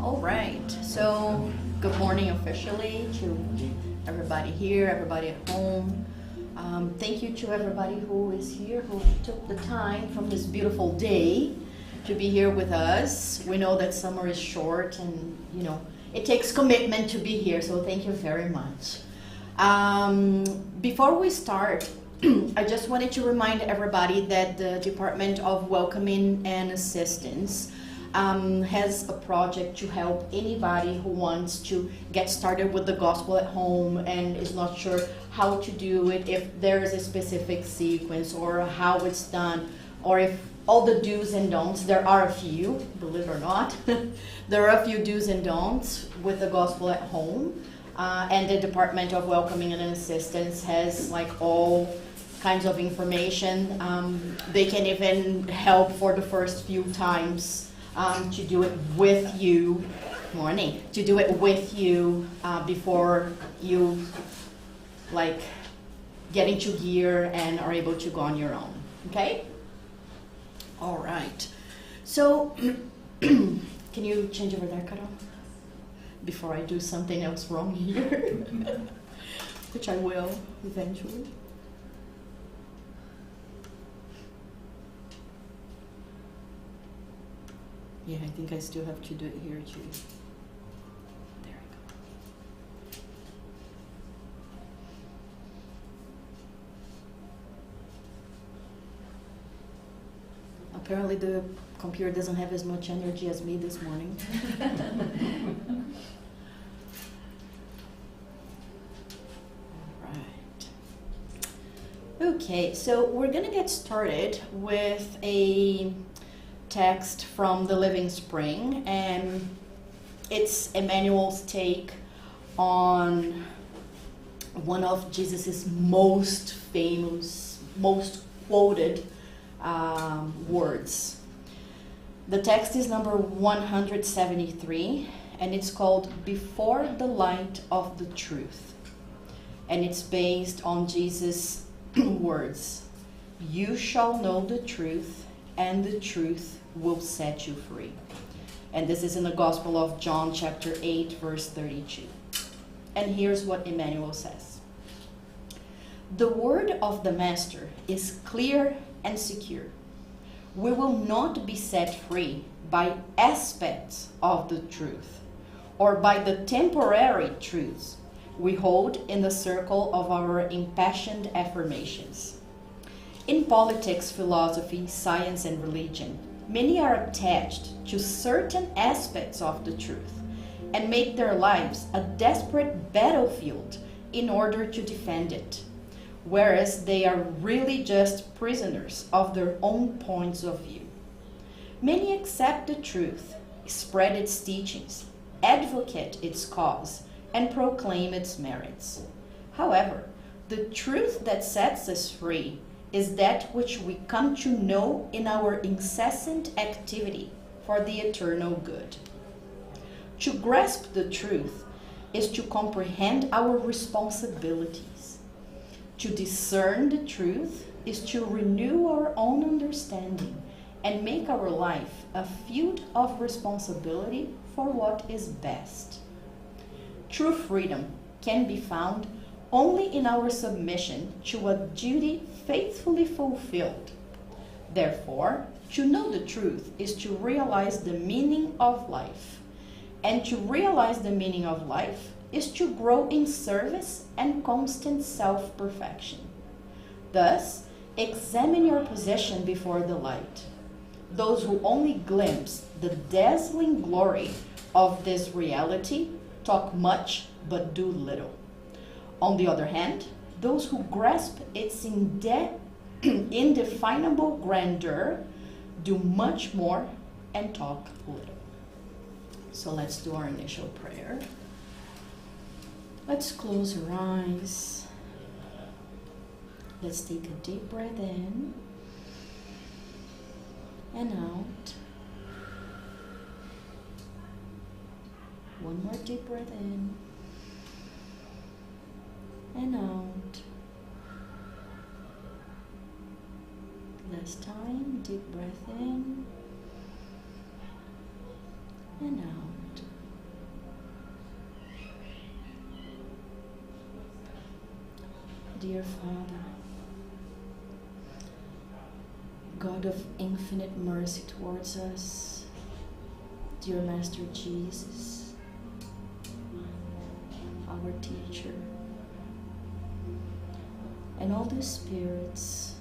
All right, so good morning officially to everybody here, everybody at home. Thank you to everybody who is here, who took the time from this beautiful day to be here with us. We know that summer is short and, it takes commitment to be here, so thank you very much. Before we start, I just wanted to remind everybody that the Department of Welcoming and Assistance has a project to help anybody who wants to get started with the gospel at home and is not sure how to do it, if there is a specific sequence or how it's done, or if all the do's and don'ts. There are a few, believe it or not. There are a few do's and don'ts with the gospel at home. And the Department of Welcoming and Assistance has all kinds of information. They can even help for the first few times to do it with you, before you get into gear and are able to go on your own, okay? All right, so can you change over there, Carol? Before I do something else wrong here, which I will eventually. Yeah, I think I still have to do it here too. There we go. Apparently the computer doesn't have as much energy as me this morning. Right. Okay, so we're gonna get started with a text from the Living Spring, and it's Emmanuel's take on one of Jesus's most famous, most quoted words. The text is number 173, and it's called Before the Light of the Truth, and it's based on Jesus' words, "You shall know the truth, and the truth will set you free." And this is in the Gospel of John chapter 8, verse 32. And here's what Emmanuel says. "The word of the Master is clear and secure. We will not be set free by aspects of the truth or by the temporary truths we hold in the circle of our impassioned affirmations. In politics, philosophy, science, and religion, many are attached to certain aspects of the truth and make their lives a desperate battlefield in order to defend it, whereas they are really just prisoners of their own points of view. Many accept the truth, spread its teachings, advocate its cause, and proclaim its merits. However, the truth that sets us free is that which we come to know in our incessant activity for the eternal good. To grasp the truth is to comprehend our responsibilities. To discern the truth is to renew our own understanding and make our life a field of responsibility for what is best. True freedom can be found only in our submission to a duty faithfully fulfilled. Therefore, to know the truth is to realize the meaning of life. And to realize the meaning of life is to grow in service and constant self-perfection. Thus, examine your position before the light. Those who only glimpse the dazzling glory of this reality talk much but do little. On the other hand, those who grasp its indefinable grandeur do much more and talk little." So let's do our initial prayer. Let's close our eyes. Let's take a deep breath in and out. One more deep breath in and out. Last time, deep breath in and out. dear Father, God of infinite mercy towards us, dear Master Jesus, our teacher, and all the spirits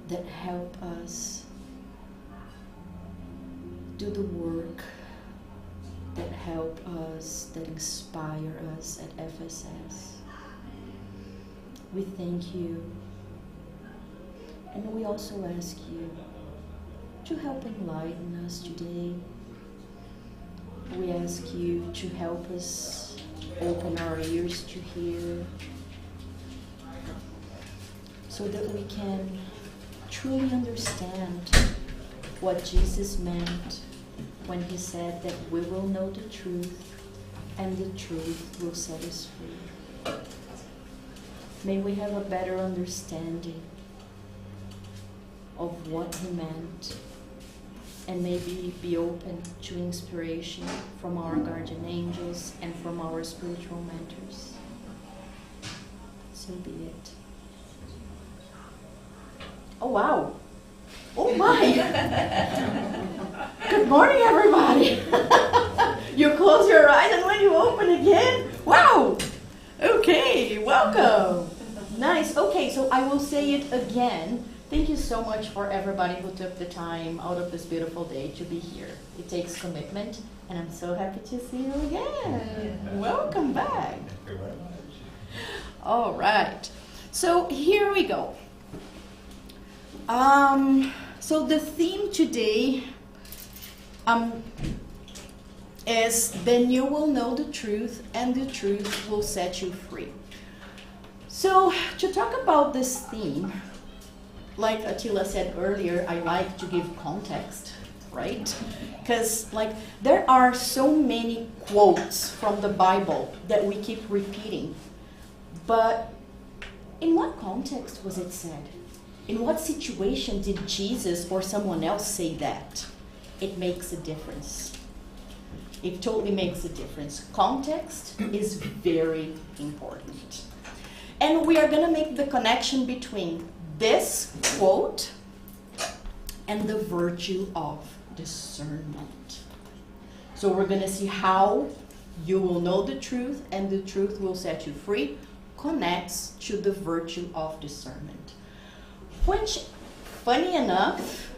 that help us do the work, that help us, that inspire us at FSS. We thank you, and we also ask you to help enlighten us today. We ask you to help us open our ears to hear, so that we can truly understand what Jesus meant when he said that we will know the truth and the truth will set us free. May we have a better understanding of what he meant, and maybe be open to inspiration from our guardian angels and from our spiritual mentors. So be it. Oh wow! Oh my! Good morning, everybody! You close your eyes and when you open again, wow! Okay, welcome! Nice. Okay, so I will say it again. Thank you so much for everybody who took the time out of this beautiful day to be here. It takes commitment, and I'm so happy to see you again. Welcome back. Thank you very much. All right. So here we go. So the theme today is then you will know the truth and the truth will set you free. So to talk about this theme, like Attila said earlier, I like to give context, right? Because like there are so many quotes from the Bible that we keep repeating, but in what context was it said? In what situation did Jesus or someone else say that? It makes a difference. It totally makes a difference. Context is very important. And we are going to make the connection between this quote and the virtue of discernment. So we're going to see how you will know the truth and the truth will set you free connects to the virtue of discernment. Which, funny enough,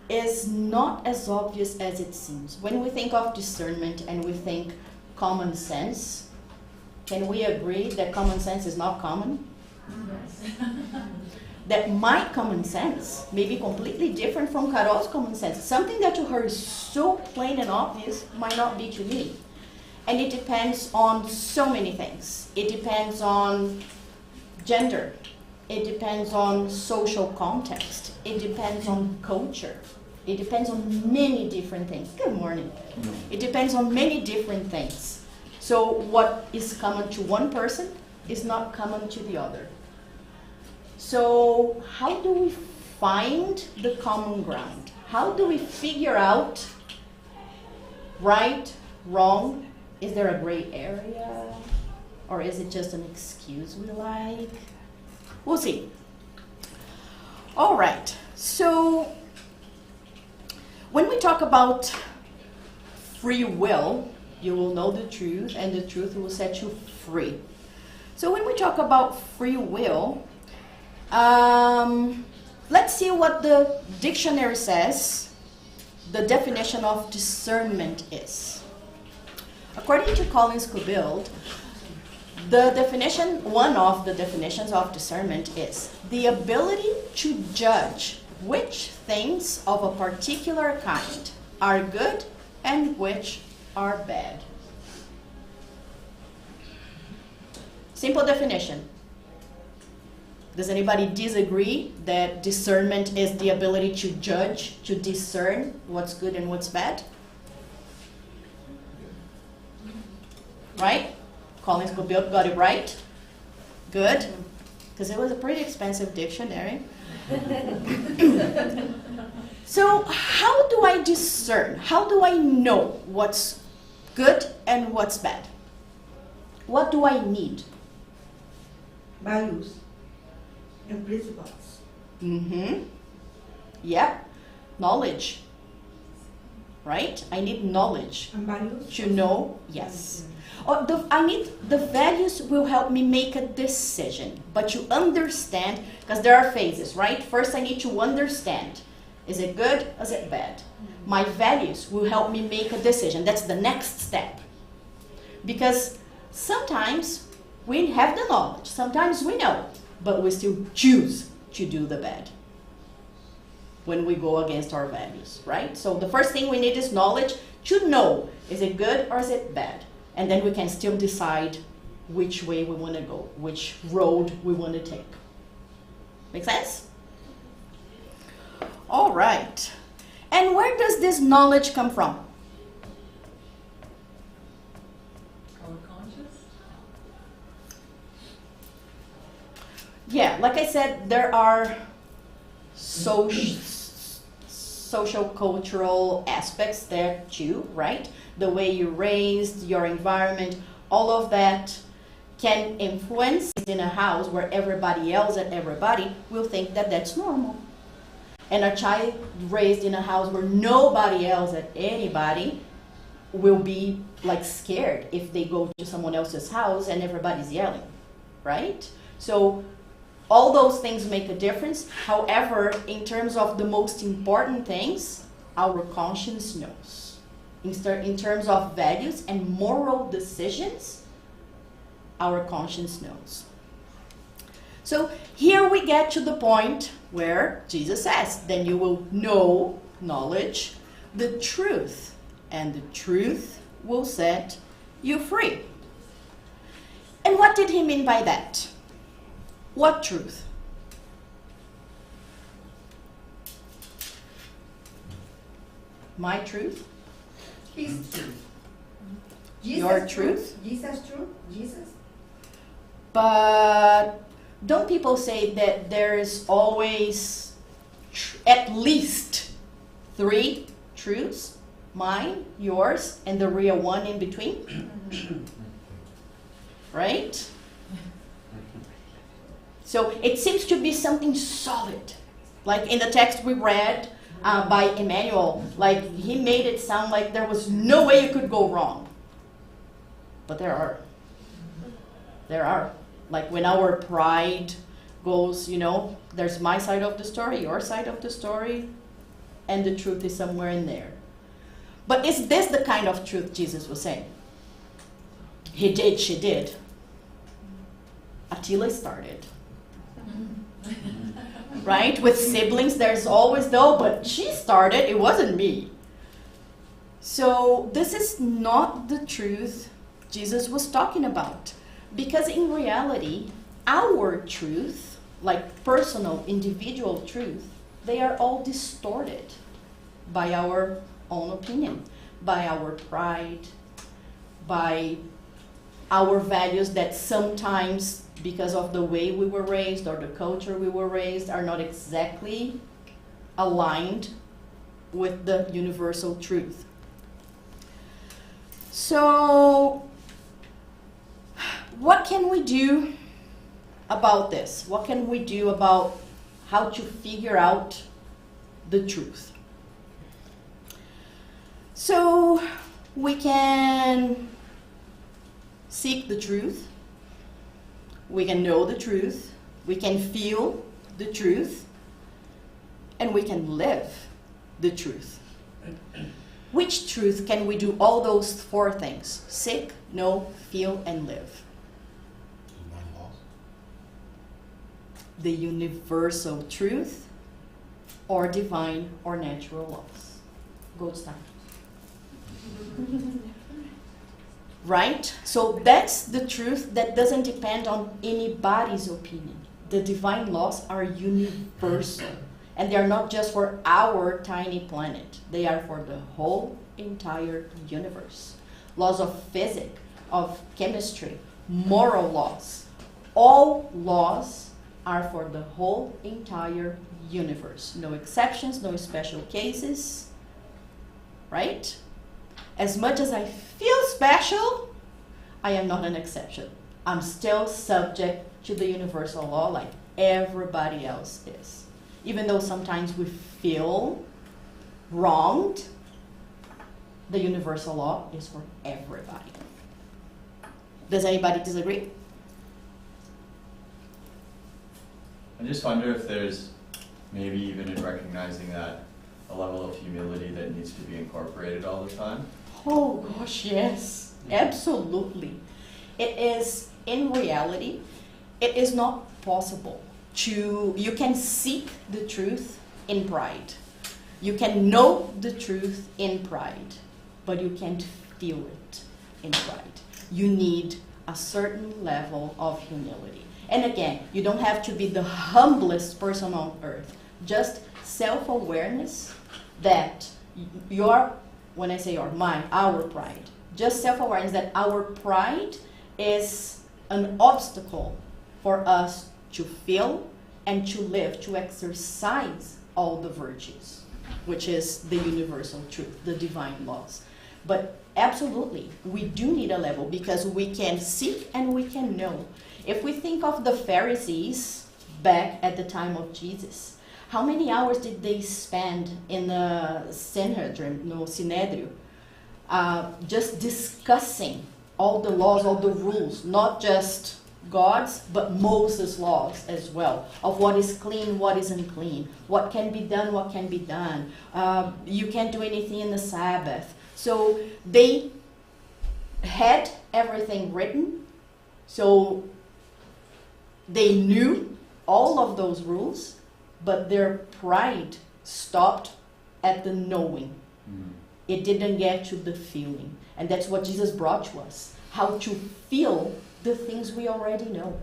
is not as obvious as it seems. When we think of discernment and we think common sense, can we agree that common sense is not common? Yes. That my common sense may be completely different from Carol's common sense. Something that to her is so plain and obvious might not be to me. And it depends on so many things. It depends on gender. It depends on social context. It depends on culture. It depends on many different things. Good morning. It depends on many different things. So what is common to one person is not common to the other. So how do we find the common ground? How do we figure out right, wrong? Is there a gray area? Or is it just an excuse we like? We'll see. All right, so when we talk about free will, you will know the truth and the truth will set you free. So when we talk about free will, let's see what the dictionary says the definition of discernment is. According to Collins Cobild, the definition, one of the definitions of discernment is the ability to judge which things of a particular kind are good and which are bad. Simple definition. Does anybody disagree that discernment is the ability to judge, to discern what's good and what's bad? Right? Collins Cobild got it right. Good. Because it was a pretty expensive dictionary. So how do I discern? How do I know what's good and what's bad? What do I need? values, and principles. Mm-hmm. Yep. Knowledge. Right? I need knowledge. And values? To know, yes. I need the values will help me make a decision. But you understand, because there are phases, right? First, I need to understand. Is it good? Is it bad? My values will help me make a decision. That's the next step. Because sometimes we have the knowledge. Sometimes we know. But we still choose to do the bad when we go against our values, right? So the first thing we need is knowledge to know, is it good or is it bad? And then we can still decide which way we want to go, which road we want to take. Make sense? All right. And where does this knowledge come from? Our conscious? Yeah, like I said, there are social cultural aspects there too, right? The way you're raised, your environment, all of that can influence in a house where everybody else and everybody will think that that's normal. And a child raised in a house where nobody else and anybody will be like scared if they go to someone else's house and everybody's yelling, right? So all those things make a difference. However, in terms of the most important things, our conscience knows. In terms of values and moral decisions, our conscience knows. So here we get to the point where Jesus says, then you will know, knowledge, the truth, and the truth will set you free. And what did he mean by that? What truth? My truth? His truth. Your truth? Jesus' truth? Jesus? But don't people say that there is always at least 3 truths? Mine, yours, and the real one in between? Right? So it seems to be something solid. Like in the text we read by Emmanuel, like he made it sound like there was no way it could go wrong. But there are. There are. Like when our pride goes, there's my side of the story, your side of the story, and the truth is somewhere in there. But is this the kind of truth Jesus was saying? He did, she did. Attila started. Right? With siblings, there's always though, but she started, it wasn't me. So this is not the truth Jesus was talking about. Because in reality, our truth, like personal, individual truth, they are all distorted by our own opinion, by our pride, by our values that sometimes, because of the way we were raised or the culture we were raised, are not exactly aligned with the universal truth. So, what can we do about this? What can we do about how to figure out the truth? So, we can seek the truth. We can know the truth. We can feel the truth. And we can live the truth. Which truth can we do all those 4 things? Seek, know, feel, and live. The universal truth, or divine or natural laws. Gold star. Right? So that's the truth that doesn't depend on anybody's opinion. The divine laws are universal. And they are not just for our tiny planet. They are for the whole entire universe. Laws of physics, of chemistry, moral laws. All laws are for the whole entire universe. No exceptions, no special cases. Right? As much as I feel special, I am not an exception. I'm still subject to the universal law like everybody else is. Even though sometimes we feel wronged, the universal law is for everybody. Does anybody disagree? I just wonder if there's maybe even in recognizing that a level of humility that needs to be incorporated all the time. Oh gosh, yes, absolutely. It is, in reality, it is not possible you can seek the truth in pride. You can know the truth in pride, but you can't feel it in pride. You need a certain level of humility. And again, you don't have to be the humblest person on earth. Just self-awareness that when I say our pride, just self-awareness that our pride is an obstacle for us to feel and to live, to exercise all the virtues, which is the universal truth, the divine laws. But absolutely, we do need a level because we can seek and we can know. If we think of the Pharisees back at the time of Jesus, how many hours did they spend in the Synedrium, just discussing all the laws, all the rules, not just God's, but Moses' laws as well, of what is clean, what is unclean, what can be done, what can be done. You can't do anything in the Sabbath. So they had everything written, so they knew all of those rules, but their pride stopped at the knowing. It didn't get to the feeling. And that's what Jesus brought to us, how to feel the things we already know.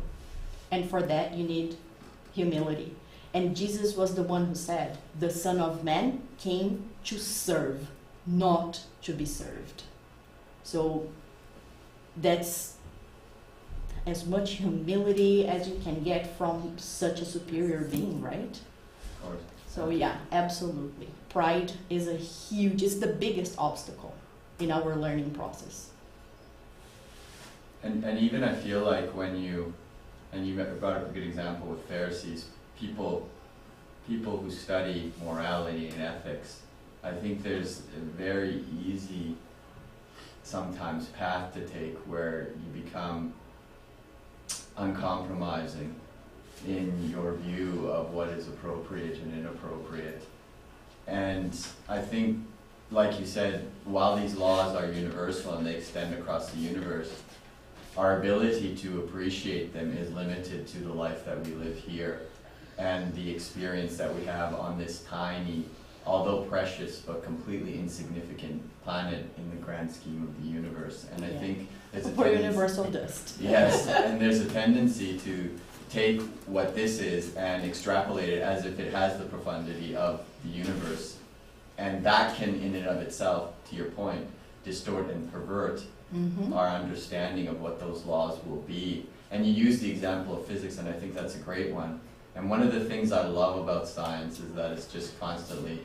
And for that, you need humility. And Jesus was the one who said, the Son of Man came to serve, not to be served. So that's as much humility as you can get from such a superior being, right? Of course. So yeah, absolutely. Pride is it's the biggest obstacle in our learning process. And even I feel like when you brought up a good example with Pharisees, people who study morality and ethics, I think there's a very easy sometimes path to take where you become uncompromising in your view of what is appropriate and inappropriate. And I think, like you said, while these laws are universal and they extend across the universe, our ability to appreciate them is limited to the life that we live here and the experience that we have on this tiny, although precious but completely insignificant planet in the grand scheme of the universe. And I think there's for universal dust. Yes, and there's a tendency to take what this is and extrapolate it as if it has the profundity of the universe. And that can, in and of itself, to your point, distort and pervert our understanding of what those laws will be. And you use the example of physics, and I think that's a great one. And one of the things I love about science is that it's just constantly,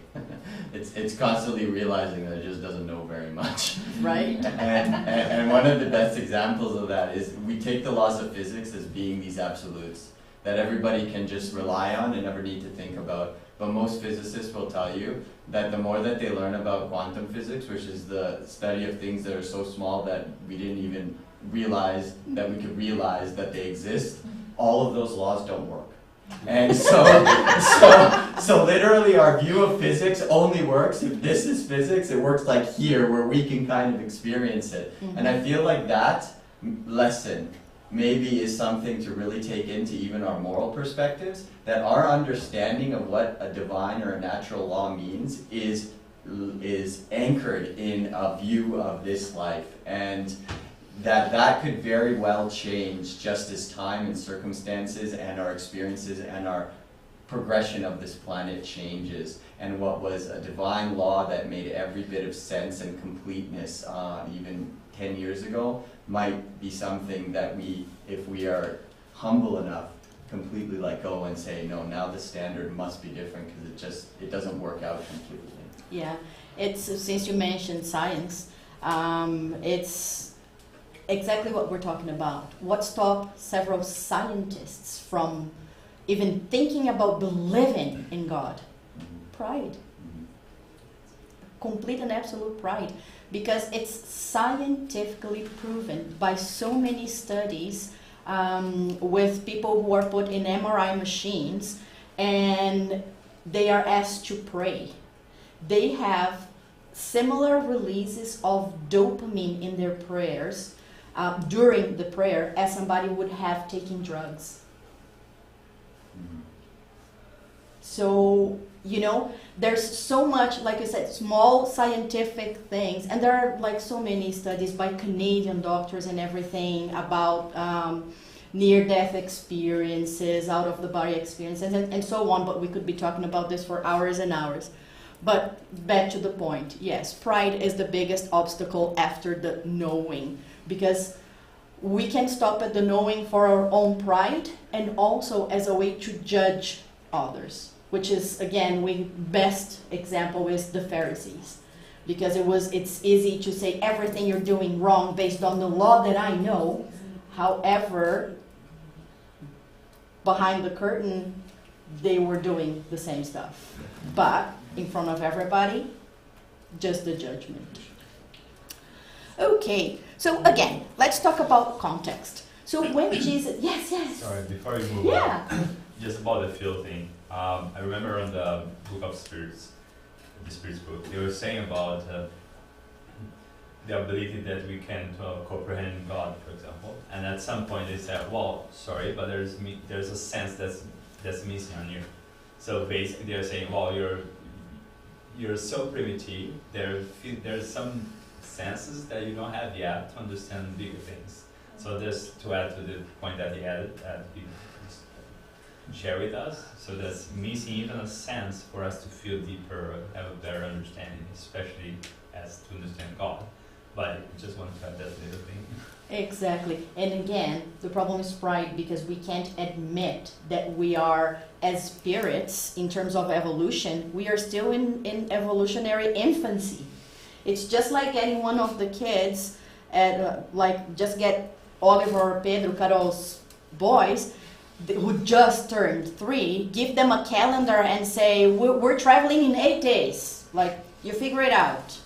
it's constantly realizing that it just doesn't know very much. Right. And one of the best examples of that is we take the laws of physics as being these absolutes that everybody can just rely on and never need to think about. But most physicists will tell you that the more that they learn about quantum physics, which is the study of things that are so small that we didn't even realize that we could realize that they exist, all of those laws don't work. And so literally our view of physics only works if this is physics. It works like here where we can kind of experience it. And I feel like that lesson maybe is something to really take into even our moral perspectives, that our understanding of what a divine or a natural law means is anchored in a view of this life, and that could very well change just as time and circumstances and our experiences and our progression of this planet changes. And what was a divine law that made every bit of sense and completeness even 10 years ago might be something that we, if we are humble enough, completely let go and say, no, now the standard must be different because it doesn't work out completely. exactly what we're talking about. What stopped several scientists from even thinking about believing in God? Pride. Complete and absolute pride. Because it's scientifically proven by so many studies with people who are put in MRI machines and they are asked to pray. They have similar releases of dopamine in their prayers during the prayer as somebody would have taken drugs. So, you know, there's so much, like I said, small scientific things, and there are like so many studies by Canadian doctors and everything about near-death experiences, out-of-the-body experiences, and so on, but we could be talking about this for hours and hours. But back to the point, yes, pride is the biggest obstacle after the knowing, because we can stop at the knowing for our own pride and also as a way to judge others, which is, again, best example is the Pharisees, because it's easy to say everything you're doing wrong based on the law that I know. However, behind the curtain, they were doing the same stuff. But in front of everybody, just the judgment. Okay, so again, let's talk about context. So when Jesus, yes. Sorry, before you move on, just about the feel thing. I remember in the Book of Spirits, the Spirits book, they were saying about the ability that we can comprehend God, for example. And at some point they said, well, sorry, but there's a sense that's missing on you. So basically they're saying, well, you're so primitive, there's some senses that you don't have yet to understand bigger things. So just to add to the point that he added, he share with us, so that's missing even a sense for us to feel deeper, have a better understanding, especially as to understand God. But I just want to add that little thing. Exactly. And again, the problem is pride, because we can't admit that we are, as spirits, in terms of evolution, we are still in evolutionary infancy. It's just like any one of the kids, just get Oliver or Pedro, Carol's boys, who just turned 3, give them a calendar and say, we're traveling in 8 days. Like, you figure it out.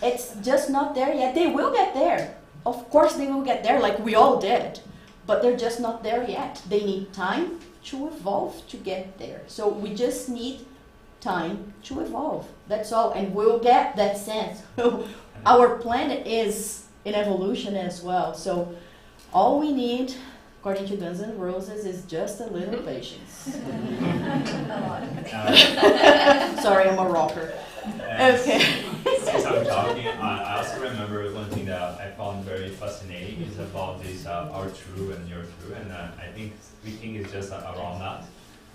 It's just not there yet. They will get there. Of course they will get there, like we all did. But they're just not there yet. They need time to evolve to get there. So we just need time to evolve. That's all. And we'll get that sense. Our planet is in evolution as well. So all we need, according to Guns N' Roses, is just a little patience. Sorry, I'm a rocker. Okay. Since I'm talking, I also remember one thing that I found very fascinating is about this our true and your true, and I think we think it's just around that,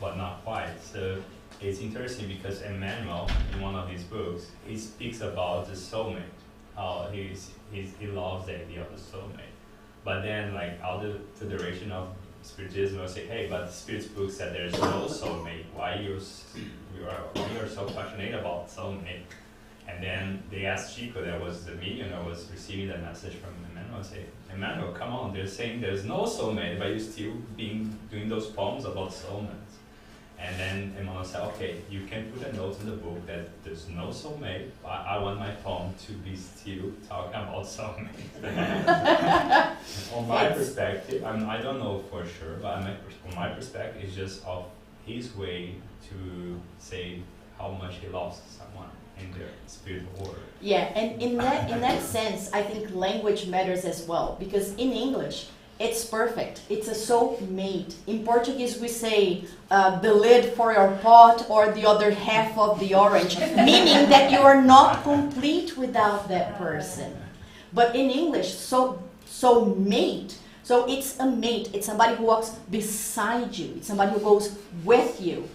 but not quite. So it's interesting because Emmanuel, in one of his books, he speaks about the soulmate. How he loves the idea of the soulmate. But then, like, all the Federation of Spiritism will say, hey, but the Spirit's book said there's no soulmate. Why you're so passionate about soulmate? And then they asked Chico, that was the medium that was receiving that message from Emmanuel, say, Emmanuel, come on, they're saying there's no soulmate, but you're still doing those poems about soulmates. And then Emmanuel said, okay, you can put a note in the book that there's no soulmate, but I want my poem to be still talking about soulmate. On my perspective, I don't know for sure, but from my perspective, it's just of his way to say how much he loves someone in their spiritual world. Yeah, and in that sense, I think language matters as well, because in English, it's perfect. It's a soulmate. In Portuguese, we say the lid for your pot or the other half of the orange, meaning that you are not complete without that person. But in English, soulmate. So it's a mate. It's somebody who walks beside you. It's somebody who goes with you.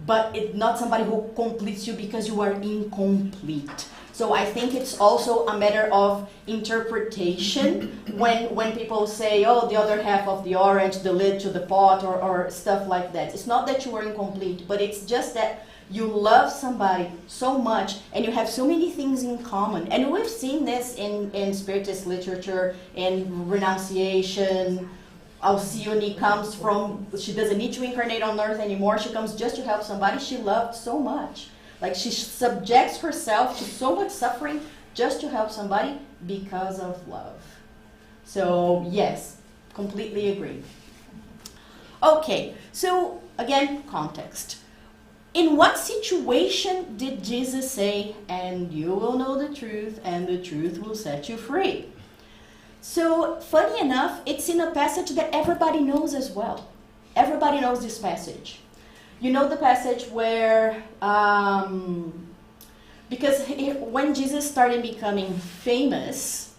But it's not somebody who completes you because you are incomplete. So I think it's also a matter of interpretation when people say, oh, the other half of the orange, the lid to the pot, or stuff like that. It's not that you are incomplete, but it's just that you love somebody so much and you have so many things in common. And we've seen this in Spiritist literature, in renunciation. Alcyone comes from, she doesn't need to incarnate on earth anymore. She comes just to help somebody she loved so much. Like she subjects herself to so much suffering just to help somebody because of love. So yes, completely agree. Okay, so again, context. In what situation did Jesus say, and you will know the truth, and the truth will set you free? So, funny enough, it's in a passage that everybody knows as well. Everybody knows this passage. You know the passage where, because when Jesus started becoming famous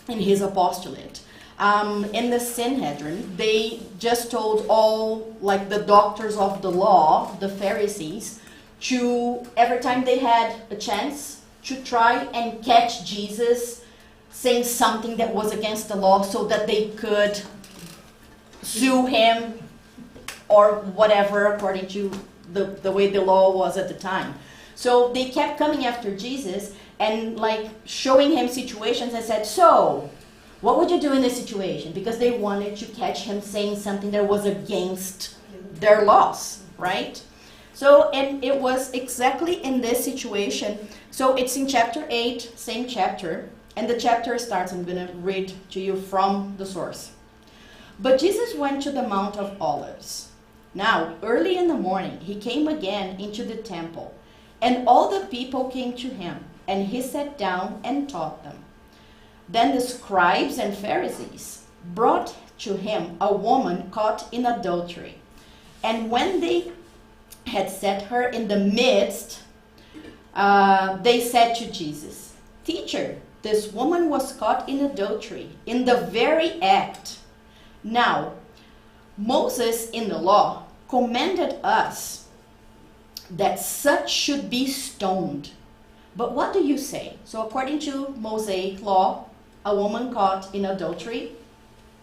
in his apostolate, in the Sanhedrin, they just told all, like the doctors of the law, the Pharisees, to, every time they had a chance, to try and catch Jesus saying something that was against the law so that they could sue him or whatever, according to the way the law was at the time. So they kept coming after Jesus and like showing him situations and said, so, what would you do in this situation? Because they wanted to catch him saying something that was against their laws, right? So, and it was exactly in this situation. So it's in chapter 8, same chapter. And the chapter starts, I'm going to read to you from the source. But Jesus went to the Mount of Olives. Now, early in the morning, he came again into the temple. And all the people came to him. And he sat down and taught them. Then the scribes and Pharisees brought to him a woman caught in adultery. And when they had set her in the midst, they said to Jesus, "Teacher, this woman was caught in adultery, in the very act. Now, Moses in the law commanded us that such should be stoned. But what do you say?" So according to Mosaic law, a woman caught in adultery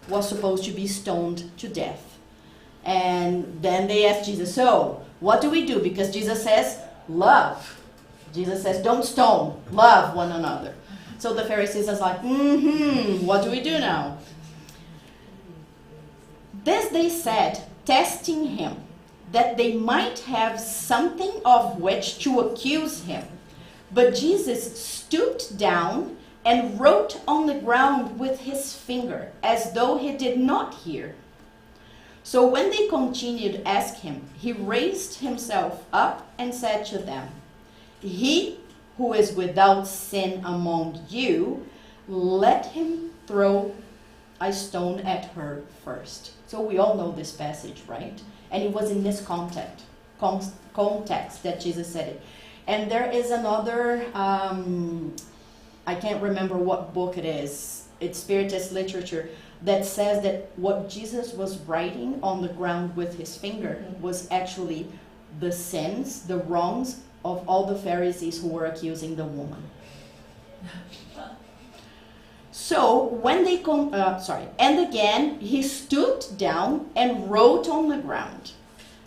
was supposed to be stoned to death. And then they asked Jesus, so what do we do? Because Jesus says, love. Jesus says, don't stone, love one another. So the Pharisees are like, what do we do now? This they said, testing him, that they might have something of which to accuse him. But Jesus stooped down and wrote on the ground with his finger, as though he did not hear. So when they continued to ask him, he raised himself up and said to them, "He who is without sin among you, let him throw a stone at her first." So we all know this passage, right? And it was in this context that Jesus said it. And there is another, I can't remember what book it is, it's Spiritist literature, that says that what Jesus was writing on the ground with his finger was actually the sins, the wrongs of all the Pharisees who were accusing the woman. So when they and again he stooped down and wrote on the ground.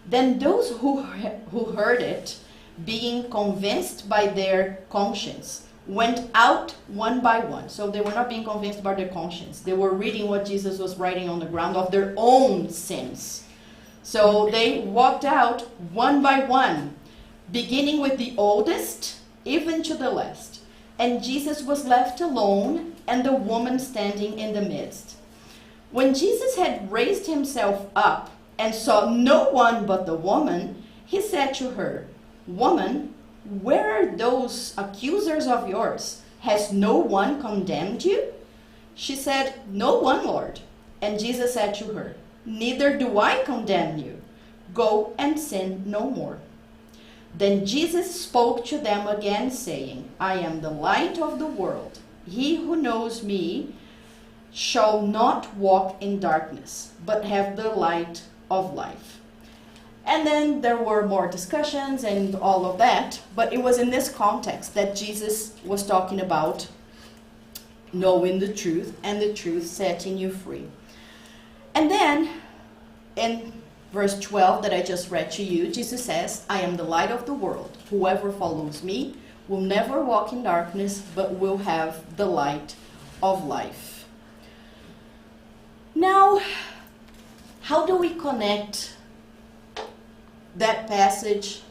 Then those who heard it, being convinced by their conscience, went out one by one. So they were not being convinced by their conscience. They were reading what Jesus was writing on the ground of their own sins. So they walked out one by one, beginning with the oldest, even to the last. And Jesus was left alone, and the woman standing in the midst. When Jesus had raised himself up and saw no one but the woman, he said to her, "Woman, where are those accusers of yours? Has no one condemned you?" She said, "No one, Lord." And Jesus said to her, "Neither do I condemn you. Go and sin no more." Then Jesus spoke to them again, saying, "I am the light of the world. He who knows me shall not walk in darkness, but have the light of life." And then there were more discussions and all of that, but it was in this context that Jesus was talking about knowing the truth and the truth setting you free. And then, in verse 12 that I just read to you, Jesus says, I am the light of the world. Whoever follows me will never walk in darkness, but will have the light of life. Now, how do we connect that passage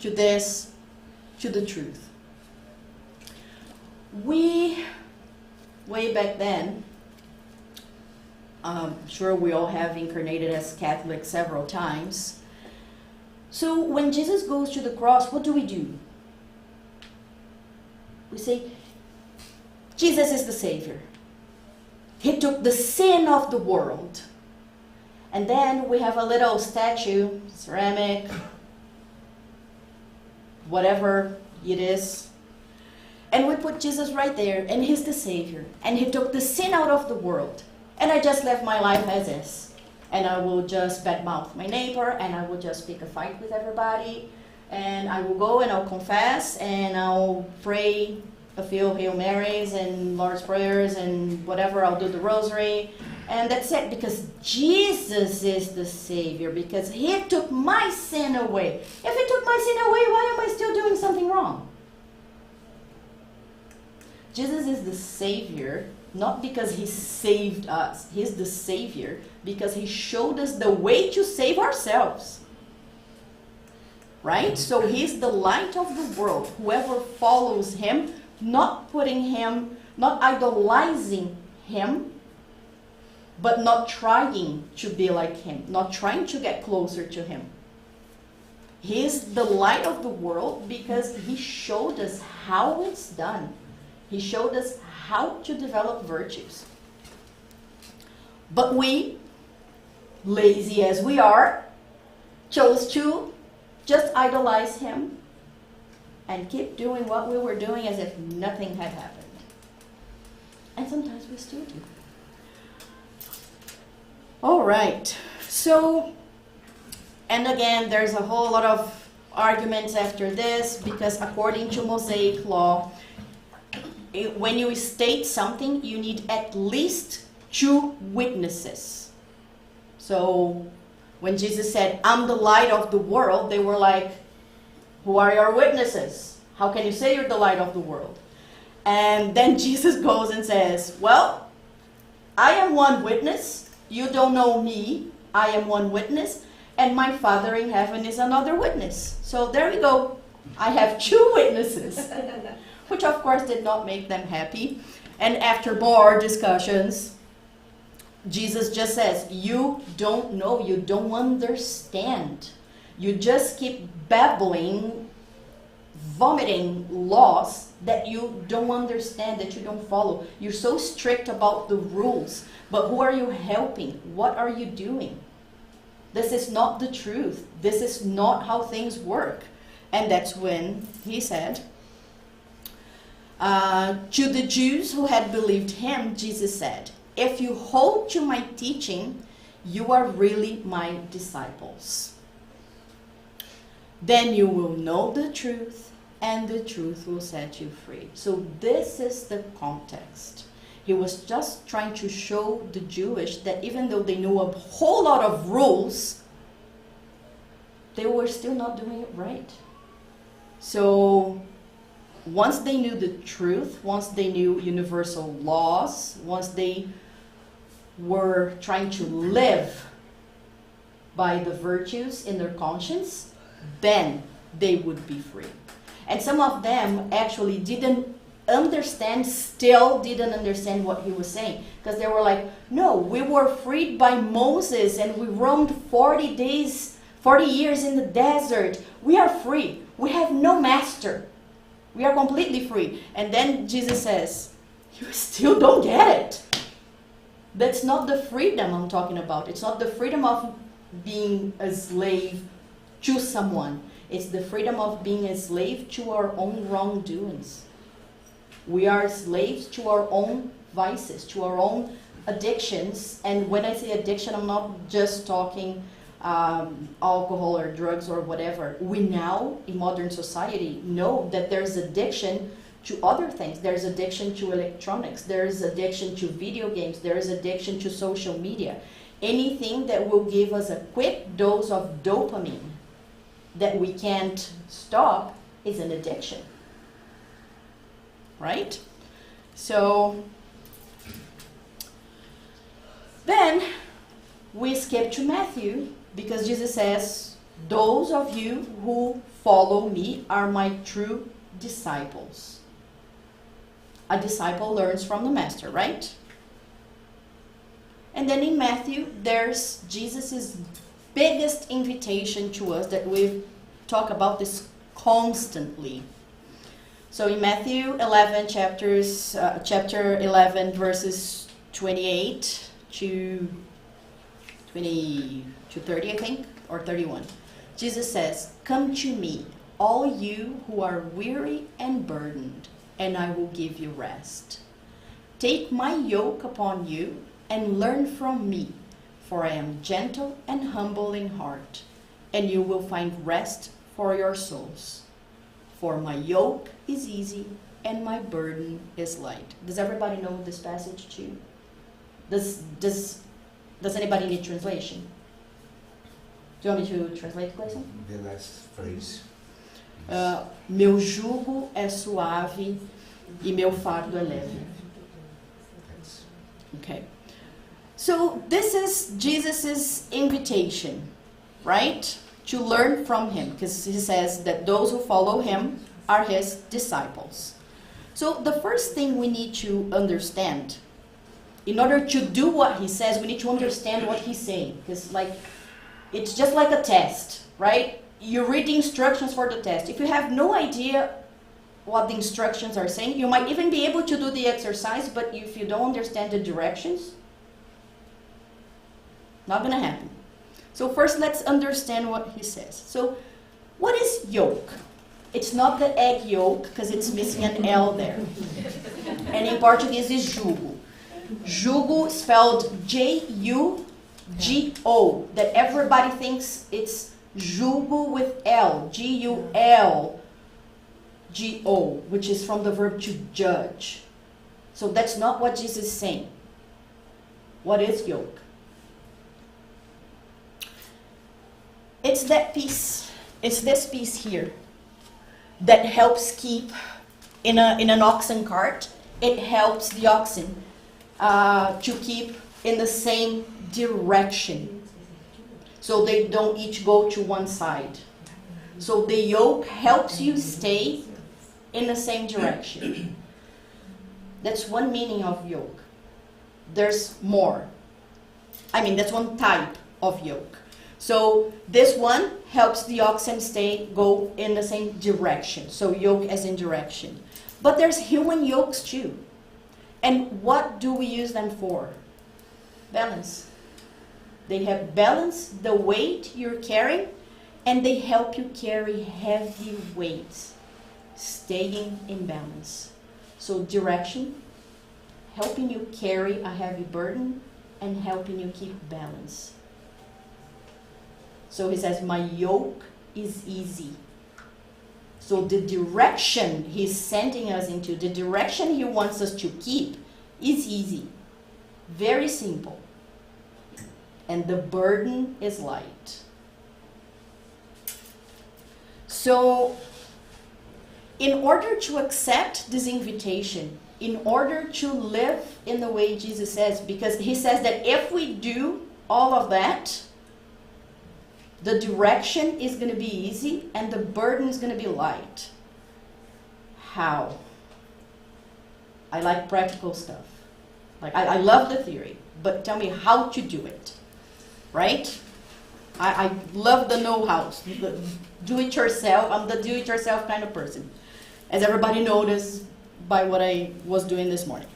to this, to the truth? We, way back then, I'm sure we all have incarnated as Catholics several times. So when Jesus goes to the cross, what do? We say, Jesus is the Savior. He took the sin of the world. And then we have a little statue, ceramic, whatever it is. And we put Jesus right there, and he's the Savior. And he took the sin out of the world. And I just left my life as is. And I will just badmouth my neighbor, and I will just pick a fight with everybody. And I will go and I'll confess, and I'll pray a few Hail Marys and Lord's Prayers and whatever. I'll do the rosary. And that's it, because Jesus is the Savior, because he took my sin away. If he took my sin away, why am I still doing something wrong? Jesus is the Savior, not because he saved us. He's the Savior because he showed us the way to save ourselves. Right? So he's the light of the world. Whoever follows him, not putting him, not idolizing him, but not trying to be like him, not trying to get closer to him. He's the light of the world because he showed us how it's done. He showed us how to develop virtues. But we, lazy as we are, chose to just idolize him and keep doing what we were doing as if nothing had happened. And sometimes we still do. All right. So, and again, there's a whole lot of arguments after this, because according to Mosaic law, when you state something, you need at least 2 witnesses. So when Jesus said, I'm the light of the world, they were like, who are your witnesses? How can you say you're the light of the world? And then Jesus goes and says, well, I am one witness. You don't know me. I am one witness. And my Father in heaven is another witness. So there we go. I have 2 witnesses. Which of course did not make them happy. And after more discussions, Jesus just says, you don't know, you don't understand. You just keep babbling, vomiting laws that you don't understand, that you don't follow. You're so strict about the rules, but who are you helping? What are you doing? This is not the truth. This is not how things work. And that's when he said, to the Jews who had believed him, Jesus said, if you hold to my teaching, you are really my disciples. Then you will know the truth, and the truth will set you free. So this is the context. He was just trying to show the Jewish that even though they knew a whole lot of rules, they were still not doing it right. So once they knew the truth, once they knew universal laws, once they were trying to live by the virtues in their conscience, then they would be free. And some of them actually still didn't understand what he was saying. Because they were like, no, we were freed by Moses and we roamed 40 years in the desert. We are free. We have no master. We are completely free. And then Jesus says, you still don't get it. That's not the freedom I'm talking about. It's not the freedom of being a slave to someone. It's the freedom of being a slave to our own wrongdoings. We are slaves to our own vices, to our own addictions. And when I say addiction, I'm not just talking alcohol or drugs or whatever. We now, in modern society, know that there's addiction to other things. There's addiction to electronics. There's addiction to video games. There's addiction to social media. Anything that will give us a quick dose of dopamine that we can't stop is an addiction. Right? So then we skip to Matthew because Jesus says, those of you who follow me are my true disciples. A disciple learns from the master, right? And then in Matthew, there's Jesus' biggest invitation to us that we talk about this constantly. So in Matthew 11, chapter 11, verses 28 to 30, I think, or 31. Jesus says, come to me, all you who are weary and burdened, and I will give you rest. Take my yoke upon you and learn from me, for I am gentle and humble in heart, and you will find rest for your souls. For my yoke is easy and my burden is light. Does everybody know this passage too? Does anybody need translation? Do you want me to translate, Clayson? The last phrase. Meu jugo é suave e meu fardo é leve. Thanks. Okay. So this is Jesus' invitation, right? To learn from him, because he says that those who follow him are his disciples. So the first thing we need to understand, in order to do what he says, we need to understand what he's saying. Because it's just like a test, right? You read the instructions for the test. If you have no idea what the instructions are saying, you might even be able to do the exercise, but if you don't understand the directions, not going to happen. So first, let's understand what he says. So what is yoke? It's not the egg yolk, because it's missing an L there. And in Portuguese, it's jugo. Jugo spelled Jugo, that everybody thinks it's jugo with L, Gulgo, which is from the verb to judge. So that's not what Jesus is saying. What is yoke? It's that piece, it's this piece here that helps keep, in an oxen cart, it helps the oxen to keep in the same direction. So they don't each go to one side. So the yoke helps you stay in the same direction. That's one meaning of yoke. There's more. That's one type of yoke. So this one helps the oxen go in the same direction. So yoke as in direction. But there's human yokes too. And what do we use them for? Balance. They have balance the weight you're carrying, and they help you carry heavy weights, staying in balance. So direction, helping you carry a heavy burden, and helping you keep balance. So he says, my yoke is easy. So the direction he's sending us into, the direction he wants us to keep, is easy. Very simple. And the burden is light. So, in order to accept this invitation, in order to live in the way Jesus says, because he says that if we do all of that, the direction is going to be easy and the burden is going to be light. How? I like practical stuff. I love the theory, but tell me how to do it. Right? I love the know-hows. Do-it-yourself. I'm the do-it-yourself kind of person. As everybody noticed by what I was doing this morning.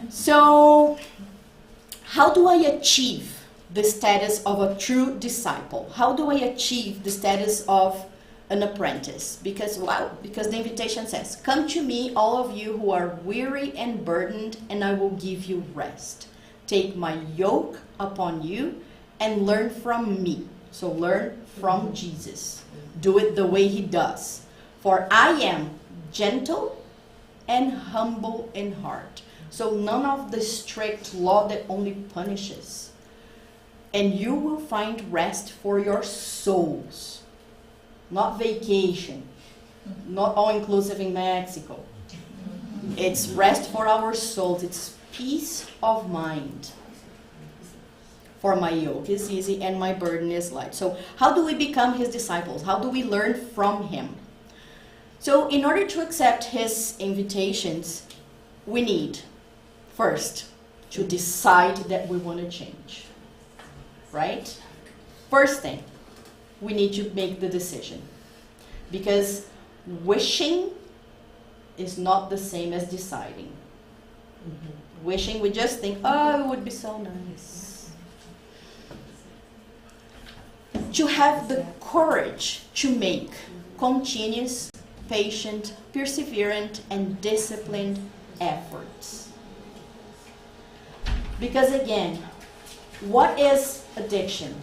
So, how do I achieve the status of a true disciple? How do I achieve the status of an apprentice? Because the invitation says, come to me, all of you who are weary and burdened, and I will give you rest. Take my yoke upon you and learn from me. So learn from Jesus. Do it the way he does. For I am gentle and humble in heart. So none of the strict law that only punishes. and you will find rest for your souls. Not vacation, not all-inclusive in Mexico. It's rest for our souls. It's peace of mind. For my yoke is easy and my burden is light. So how do we become his disciples? How do we learn from him? So in order to accept his invitations, we need, first, to decide that we want to change. Right? First thing, we need to make the decision. Because wishing is not the same as deciding. Wishing, we just think, oh, it would be so nice. To have the courage to make continuous, patient, perseverant, and disciplined efforts. Because again, what is addiction?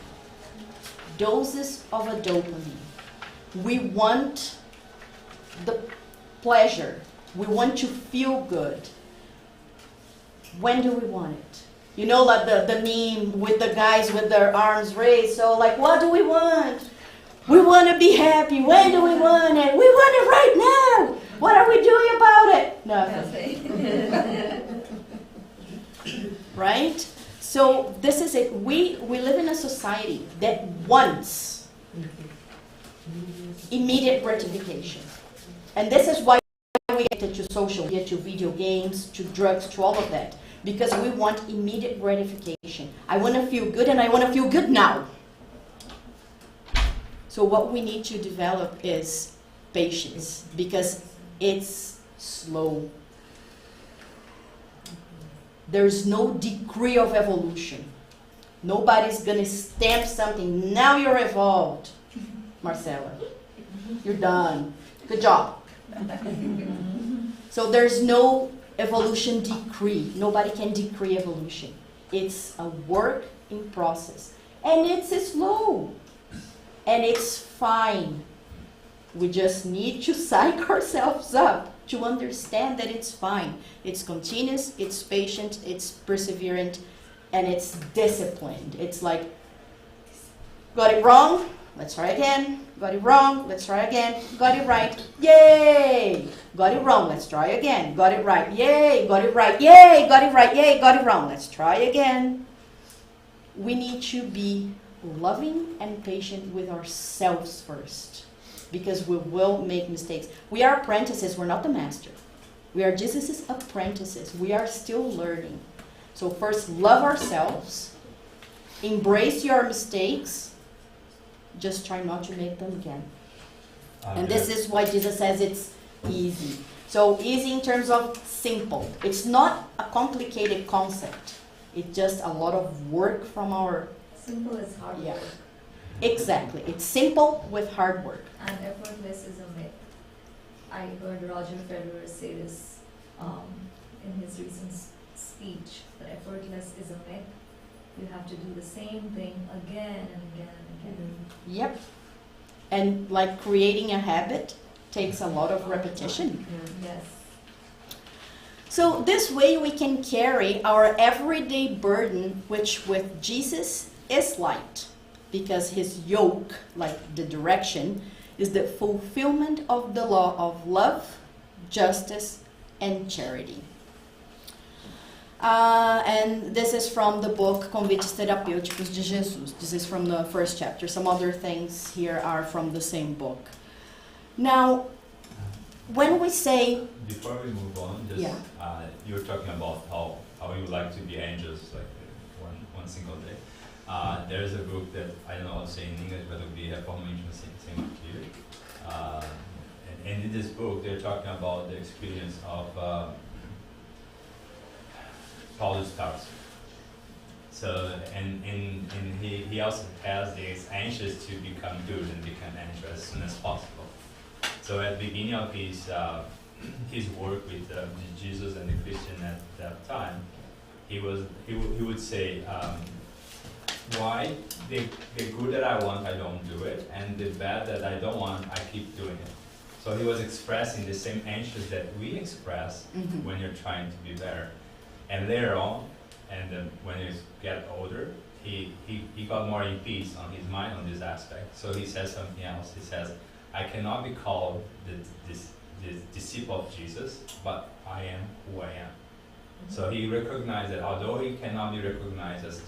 Doses of a dopamine. We want the pleasure. We want to feel good. When do we want it? You know, like the meme with the guys with their arms raised. So like, what do we want? We want to be happy. When do we want it? We want it right now. What are we doing about it? Nothing. Right? So this is it. We live in a society that wants immediate gratification. And this is why we get to social media, to video games, to drugs, to all of that. Because we want immediate gratification. I want to feel good and I want to feel good now. So what we need to develop is patience, because it's slow. There's no degree of evolution. Nobody's going to stamp something. Now you're evolved, Marcela. You're done. Good job. So there's no evolution decree. Nobody can decree evolution. It's a work in process. And it's slow. And it's fine. We just need to psych ourselves up to understand that it's fine. It's continuous, it's patient, it's perseverant, and it's disciplined. It's like, got it wrong? Let's try again. Got it wrong? Let's try again. Got it right? Yay! Got it wrong? Let's try again. Got it right? Yay! Got it right? Yay! Got it right? Yay! Got it wrong? Let's try again. We need to be loving and patient with ourselves first, because we will make mistakes. We are apprentices, we're not the master. We are Jesus' apprentices. We are still learning. So first, love ourselves, embrace your mistakes, just try not to make them again. And this is why Jesus says it's easy. So easy in terms of simple. It's not a complicated concept. It's just a lot of work from our... Simple is hard work. Exactly. It's simple with hard work. And effortless is a myth. I heard Roger Federer say this in his recent speech, that effortless is a myth. You have to do the same thing again and again and again. Yep. And like creating a habit takes a lot of repetition. Yes. So this way we can carry our everyday burden, which with Jesus is light, because his yoke, like the direction, is the fulfillment of the law of love, justice, and charity. And this is from the book Convites Terapêuticos de Jesus. This is from the first chapter. Some other things here are from the same book. Now, when we say... Before we move on, just you were talking about how you would like to be angels, like one single day. There's a book that, I don't know how to say in English, but it would be a formation same here. And in this book, they're talking about the experience of Paulus Tarso. So, and he also has this anxious to become good and become angel as soon as possible. So at the beginning of his work with Jesus and the Christian at that time, he would say, why the good that I want, I don't do it, and the bad that I don't want, I keep doing it. So he was expressing the same anxious that we express when you're trying to be better. And later on, and when you get older, he got more in peace on his mind on this aspect. So he says something else. He says, I cannot be called the disciple of Jesus, but I am who I am. So he recognized that although he cannot be recognized as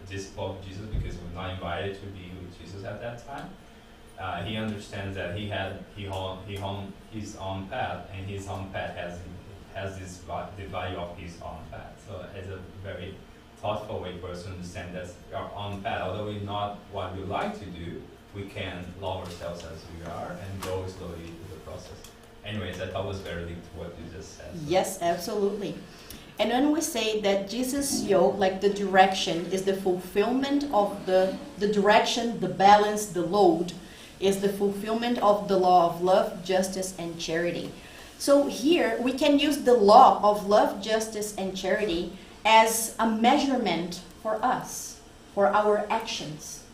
disciple of Jesus because he was not invited to be with Jesus at that time, he understands that he owned his own path, and his own path has the value of his own path. So it's a very thoughtful way for us to understand that our own path, although it's not what we like to do, we can love ourselves as we are and go slowly through the process. Anyways, I thought it was very linked to what you just said. So. Yes, absolutely. And when we say that Jesus' yoke, like the direction, is the fulfillment of the direction, the balance, the load, is the fulfillment of the law of love, justice, and charity. So here we can use the law of love, justice, and charity as a measurement for us, for our actions.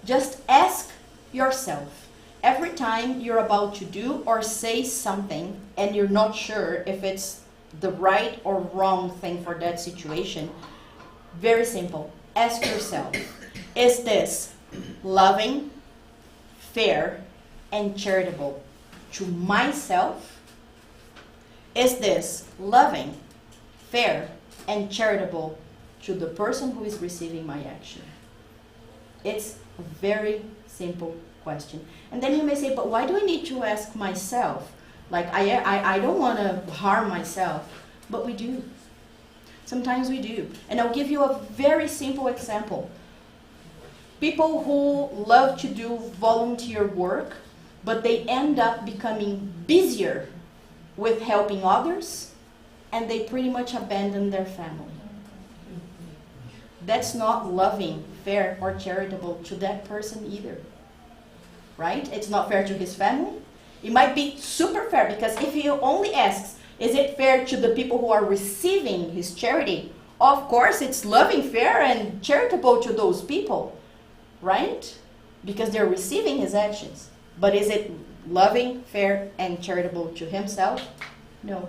Just ask yourself, every time you're about to do or say something and you're not sure if it's the right or wrong thing for that situation, very simple. Ask yourself, is this loving, fair, and charitable to myself? Is this loving, fair, and charitable to the person who is receiving my action? It's a very simple question. And then you may say, but why do I need to ask myself? Like, I don't want to harm myself. But we do. Sometimes we do. And I'll give you a very simple example. People who love to do volunteer work, but they end up becoming busier with helping others, and they pretty much abandon their family. That's not loving, fair, or charitable to that person either. Right? It's not fair to his family. It might be super fair, because if he only asks, is it fair to the people who are receiving his charity? Of course, it's loving, fair, and charitable to those people, right? Because they're receiving his actions. But is it loving, fair, and charitable to himself? No.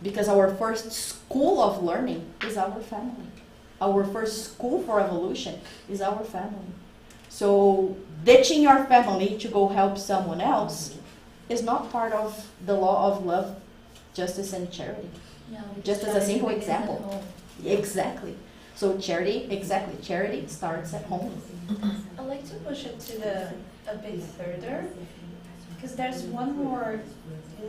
Because our first school of learning is our family. Our first school for evolution is our family. So ditching your family to go help someone else is not part of the law of love, justice, and charity. No, Just as a simple begins at example. home. Exactly. So charity, exactly. Charity starts at home. I'd like to push it to a bit further, because there's one more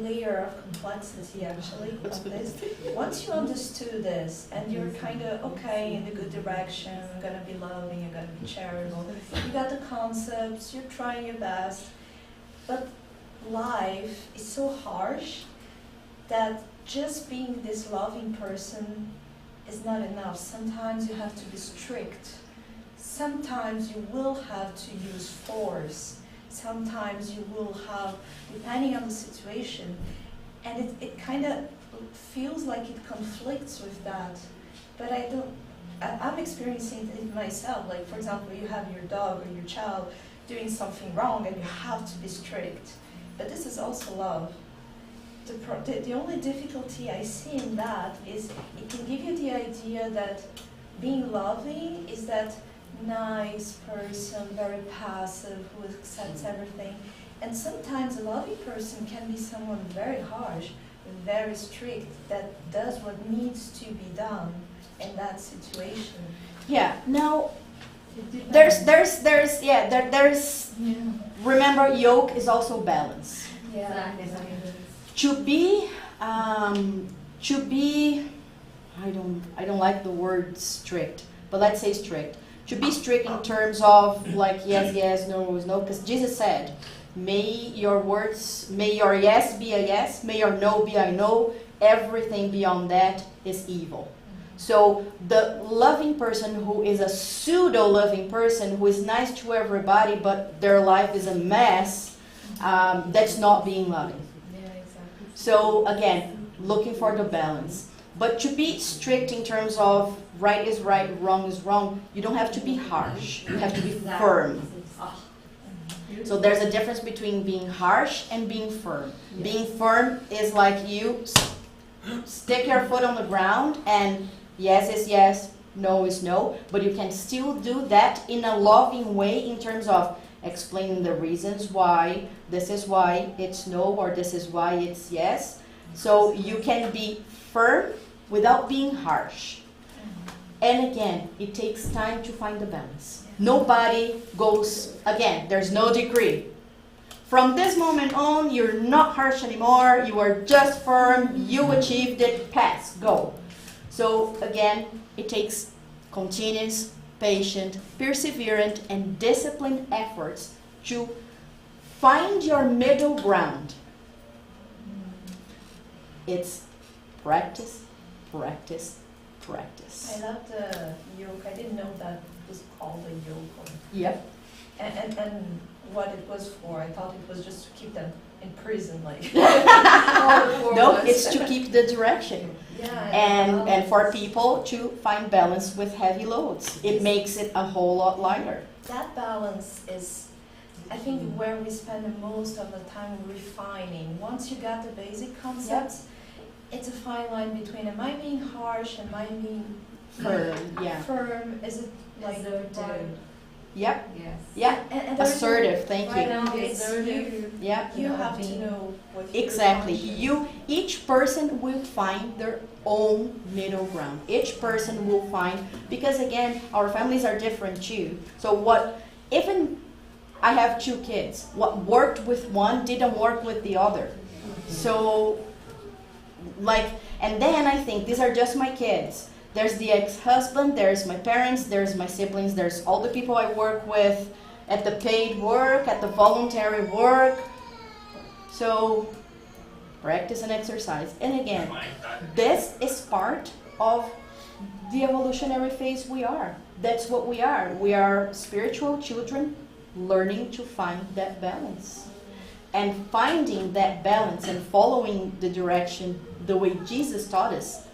layer of complexity actually of this. Once you understood this and you're kind of okay in the good direction, you're gonna be loving, you're gonna be charitable, you got the concepts, you're trying your best, but life is so harsh that just being this loving person is not enough. Sometimes you have to be strict. Sometimes you will have to use force. Sometimes you will have, depending on the situation, and it kind of feels like it conflicts with that. But I'm experiencing it myself. Like, for example, you have your dog or your child doing something wrong and you have to be strict. But this is also love. The only difficulty I see in that is it can give you the idea that being loving is that nice person, very passive, who accepts everything. And sometimes a loving person can be someone very harsh, very strict, that does what needs to be done in that situation. Yeah. Now, there's remember, yoke is also balance. Yeah. To be, I don't like the word strict, but let's say strict. To be strict in terms of like yes, yes, no, no, because Jesus said, may your yes be a yes, may your no be a no, everything beyond that is evil. So the loving person who is a pseudo-loving person, who is nice to everybody, but their life is a mess, that's not being loving. So again, looking for the balance. But to be strict in terms of right is right, wrong is wrong, you don't have to be harsh. You have to be firm. So there's a difference between being harsh and being firm. Being firm is like you stick your foot on the ground and yes is yes, no is no, but you can still do that in a loving way in terms of explaining the reasons why, this is why it's no, or this is why it's yes. So you can be firm without being harsh. And again, it takes time to find the balance. Nobody goes, again, there's no decree. From this moment on, you're not harsh anymore, you are just firm, you achieved it, pass, go. So again, it takes continuous, patient, perseverant, and disciplined efforts to find your middle ground. It's practice, practice, practice. I love the yoke. I didn't know that it was called a yoke. Yep. And what it was for, I thought it was just to keep them in prison, like. No, it's to keep the direction. Yeah. And for people to find balance with heavy loads. It makes it a whole lot lighter. That balance is, I think, where we spend the most of the time refining. Once you got the basic concepts, it's a fine line between, am I being harsh, am I being Firm, yeah. firm, is it like Assertive. Yep, Yes. yeah. and there's Assertive, thank right you. now it's Assertive. Yeah. you have to know what your Exactly. conscience- Each person will find their own middle ground. Each person will find, because again, our families are different too. So even I have 2 kids, what worked with one didn't work with the other. So, and then I think these are just my kids. There's the ex-husband, there's my parents, there's my siblings, there's all the people I work with at the paid work, at the voluntary work. So, practice and exercise. And again, this is part of the evolutionary phase we are. That's what we are. We are spiritual children learning to find that balance. And finding that balance and following the direction the way Jesus taught us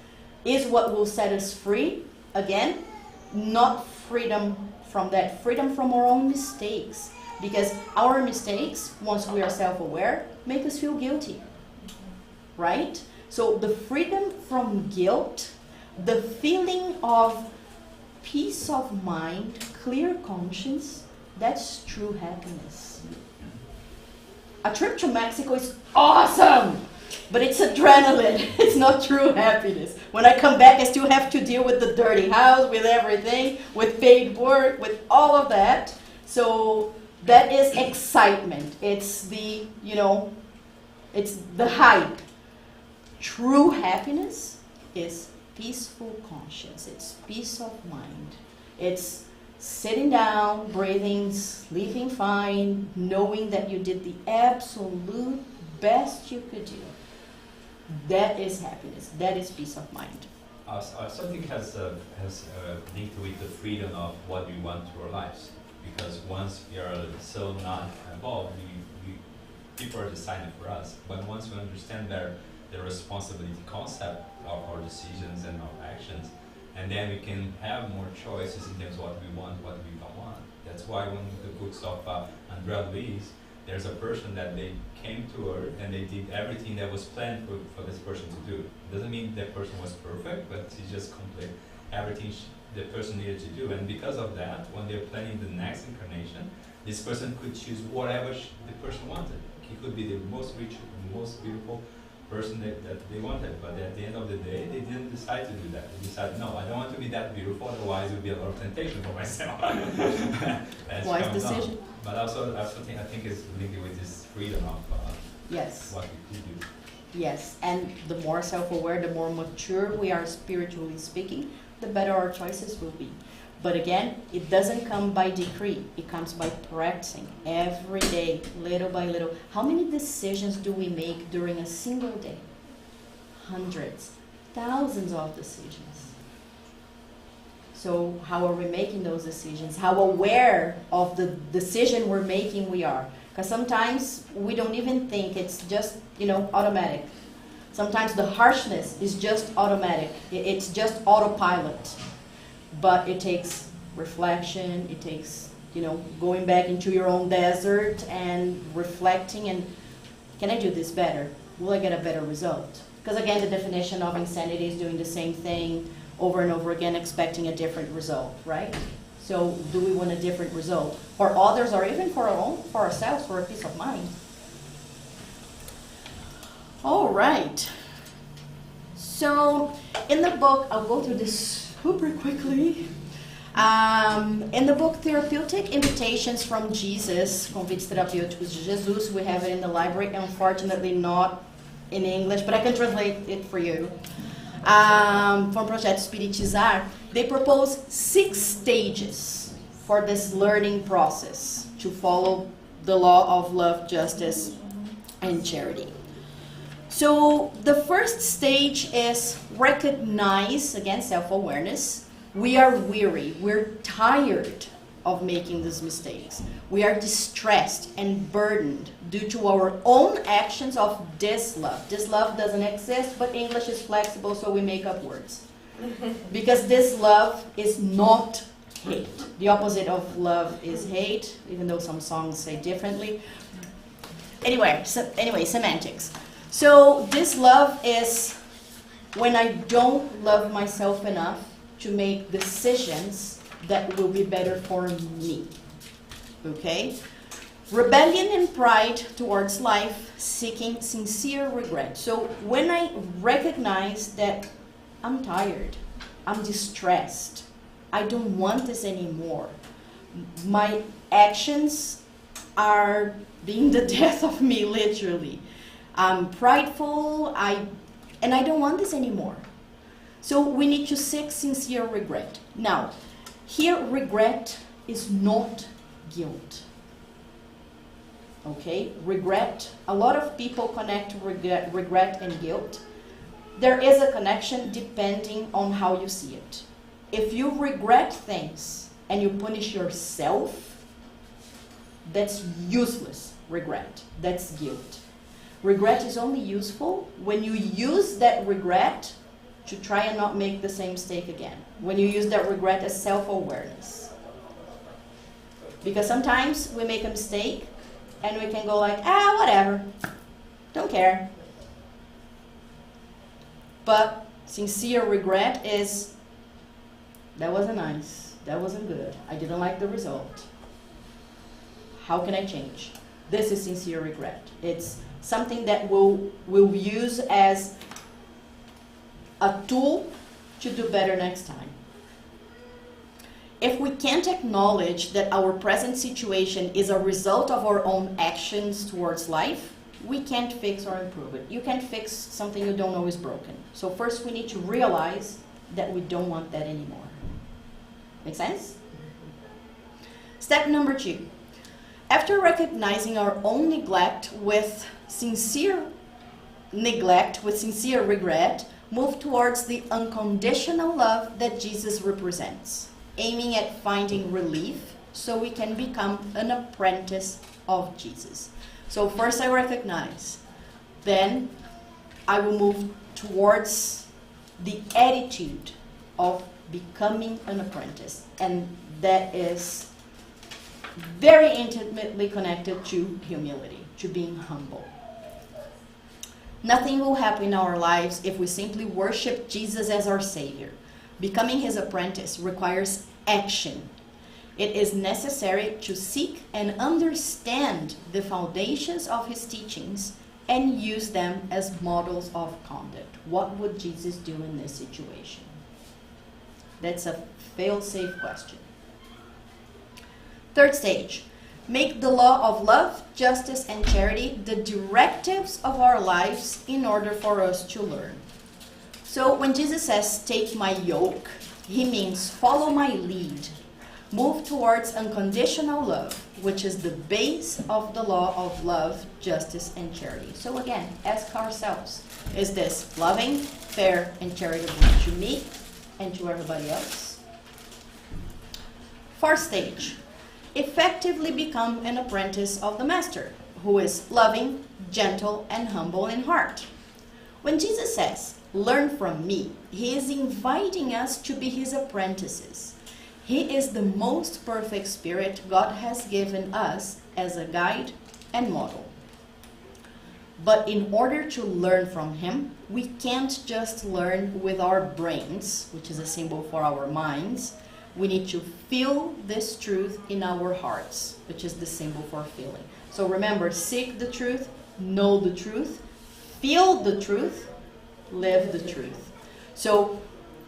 is what will set us free. Again, not freedom from that, freedom from our own mistakes. Because our mistakes, once we are self-aware, make us feel guilty. Right? So the freedom from guilt, the feeling of peace of mind, clear conscience, that's true happiness. A trip to Mexico is awesome, but it's adrenaline. It's not true happiness. When I come back, I still have to deal with the dirty house, with everything, with paid work, with all of that. So that is excitement. It's the, it's the hype. True happiness is peaceful conscience. It's peace of mind. It's sitting down, breathing, sleeping fine, knowing that you did the absolute best you could do. That is happiness. That is peace of mind. Something has linked with the freedom of what we want to our lives. Because once we are so not involved, people are deciding for us. But once we understand the responsibility concept of our decisions and our actions, and then we can have more choices in terms of what we want, what we don't want. That's why one of the books of Andrea Luiz, there's a person that they came to her and they did everything that was planned for this person to do. Doesn't mean that person was perfect, but she just completed everything the person needed to do. And because of that, when they're planning the next incarnation, this person could choose whatever the person wanted. He could be the most rich, the most beautiful person that they wanted, but at the end of the day, they didn't decide to do that. They decided, no, I don't want to be that beautiful, otherwise it would be a lot of temptation for myself. Wise decision. But also I think it's linked with this freedom of Yes. what we could do. Yes, and the more self-aware, the more mature we are spiritually speaking, the better our choices will be. But again, it doesn't come by decree. It comes by practicing every day, little by little. How many decisions do we make during a single day? Hundreds, thousands of decisions. So how are we making those decisions? How aware of the decision we're making we are? Because sometimes we don't even think, it's just, automatic. Sometimes the harshness is just automatic. It's just autopilot. But it takes reflection, it takes, going back into your own desert and reflecting and, can I do this better? Will I get a better result? Because again, the definition of insanity is doing the same thing over and over again expecting a different result, right? So do we want a different result for others or even for ourselves, for a peace of mind? All right. So in the book, I'll go through this super quickly. In the book Therapeutic Invitations from Jesus, Convites Terapêuticos de Jesus, we have it in the library, unfortunately not in English, but I can translate it for you. From Projeto Spiritizar, they propose 6 stages for this learning process to follow the law of love, justice, and charity. So the first stage is recognize, again, self-awareness. We are weary, we're tired of making these mistakes. We are distressed and burdened due to our own actions of dislove. Dislove doesn't exist, but English is flexible, so we make up words. Because dislove is not hate. The opposite of love is hate, even though some songs say differently. Anyway, semantics. So dislove is when I don't love myself enough to make decisions that will be better for me. Okay? Rebellion and pride towards life, seeking sincere regret. So when I recognize that I'm tired, I'm distressed, I don't want this anymore, my actions are being the death of me, literally. I'm prideful, and I don't want this anymore. So we need to seek sincere regret. Now, here regret is not guilt. Okay? Regret, a lot of people connect regret and guilt. There is a connection depending on how you see it. If you regret things and you punish yourself, that's useless regret. That's guilt. Regret is only useful when you use that regret to try and not make the same mistake again. When you use that regret as self-awareness. Because sometimes we make a mistake and we can go like, whatever, don't care. But sincere regret is, that wasn't nice, that wasn't good, I didn't like the result. How can I change? This is sincere regret. It's something that we'll use as a tool to do better next time. If we can't acknowledge that our present situation is a result of our own actions towards life, we can't fix or improve it. You can't fix something you don't know is broken. So first we need to realize that we don't want that anymore. Make sense? Step number 2. After recognizing our own neglect with sincere regret, move towards the unconditional love that Jesus represents, aiming at finding relief so we can become an apprentice of Jesus. So first I recognize, then I will move towards the attitude of becoming an apprentice, and that is very intimately connected to humility, to being humble. Nothing will happen in our lives if we simply worship Jesus as our Savior. Becoming His apprentice requires action. It is necessary to seek and understand the foundations of His teachings and use them as models of conduct. What would Jesus do in this situation? That's a fail-safe question. Third stage. Make the law of love, justice, and charity the directives of our lives in order for us to learn. So when Jesus says, take my yoke, He means follow my lead. Move towards unconditional love, which is the base of the law of love, justice, and charity. So again, ask ourselves, is this loving, fair, and charitable to me and to everybody else? Fourth stage. Effectively become an apprentice of the Master, who is loving, gentle, and humble in heart. When Jesus says, learn from me, He is inviting us to be His apprentices. He is the most perfect Spirit God has given us as a guide and model. But in order to learn from him, we can't just learn with our brains, which is a symbol for our minds. We need to feel this truth in our hearts, which is the symbol for feeling. So remember, seek the truth, know the truth, feel the truth, live the truth. So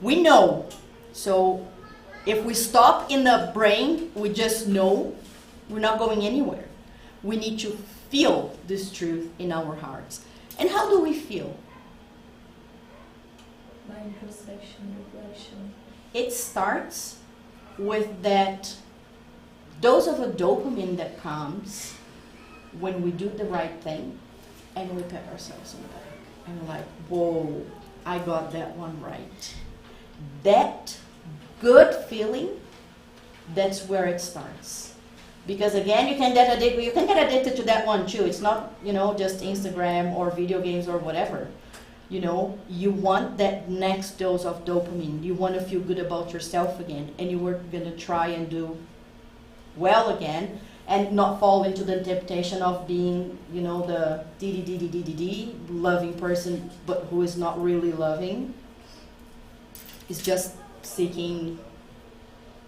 we know. So if we stop in the brain, we just know, we're not going anywhere. We need to feel this truth in our hearts. And how do we feel? By introspection, reflection. It starts with that dose of a dopamine that comes when we do the right thing and we pat ourselves on the back. And we're like, whoa, I got that one right. That good feeling, that's where it starts. Because again, you can get addicted to that one too. It's not, just Instagram or video games or whatever. You want that next dose of dopamine. You want to feel good about yourself again. And you were going to try and do well again and not fall into the temptation of being, the loving person, but who is not really loving. Is just seeking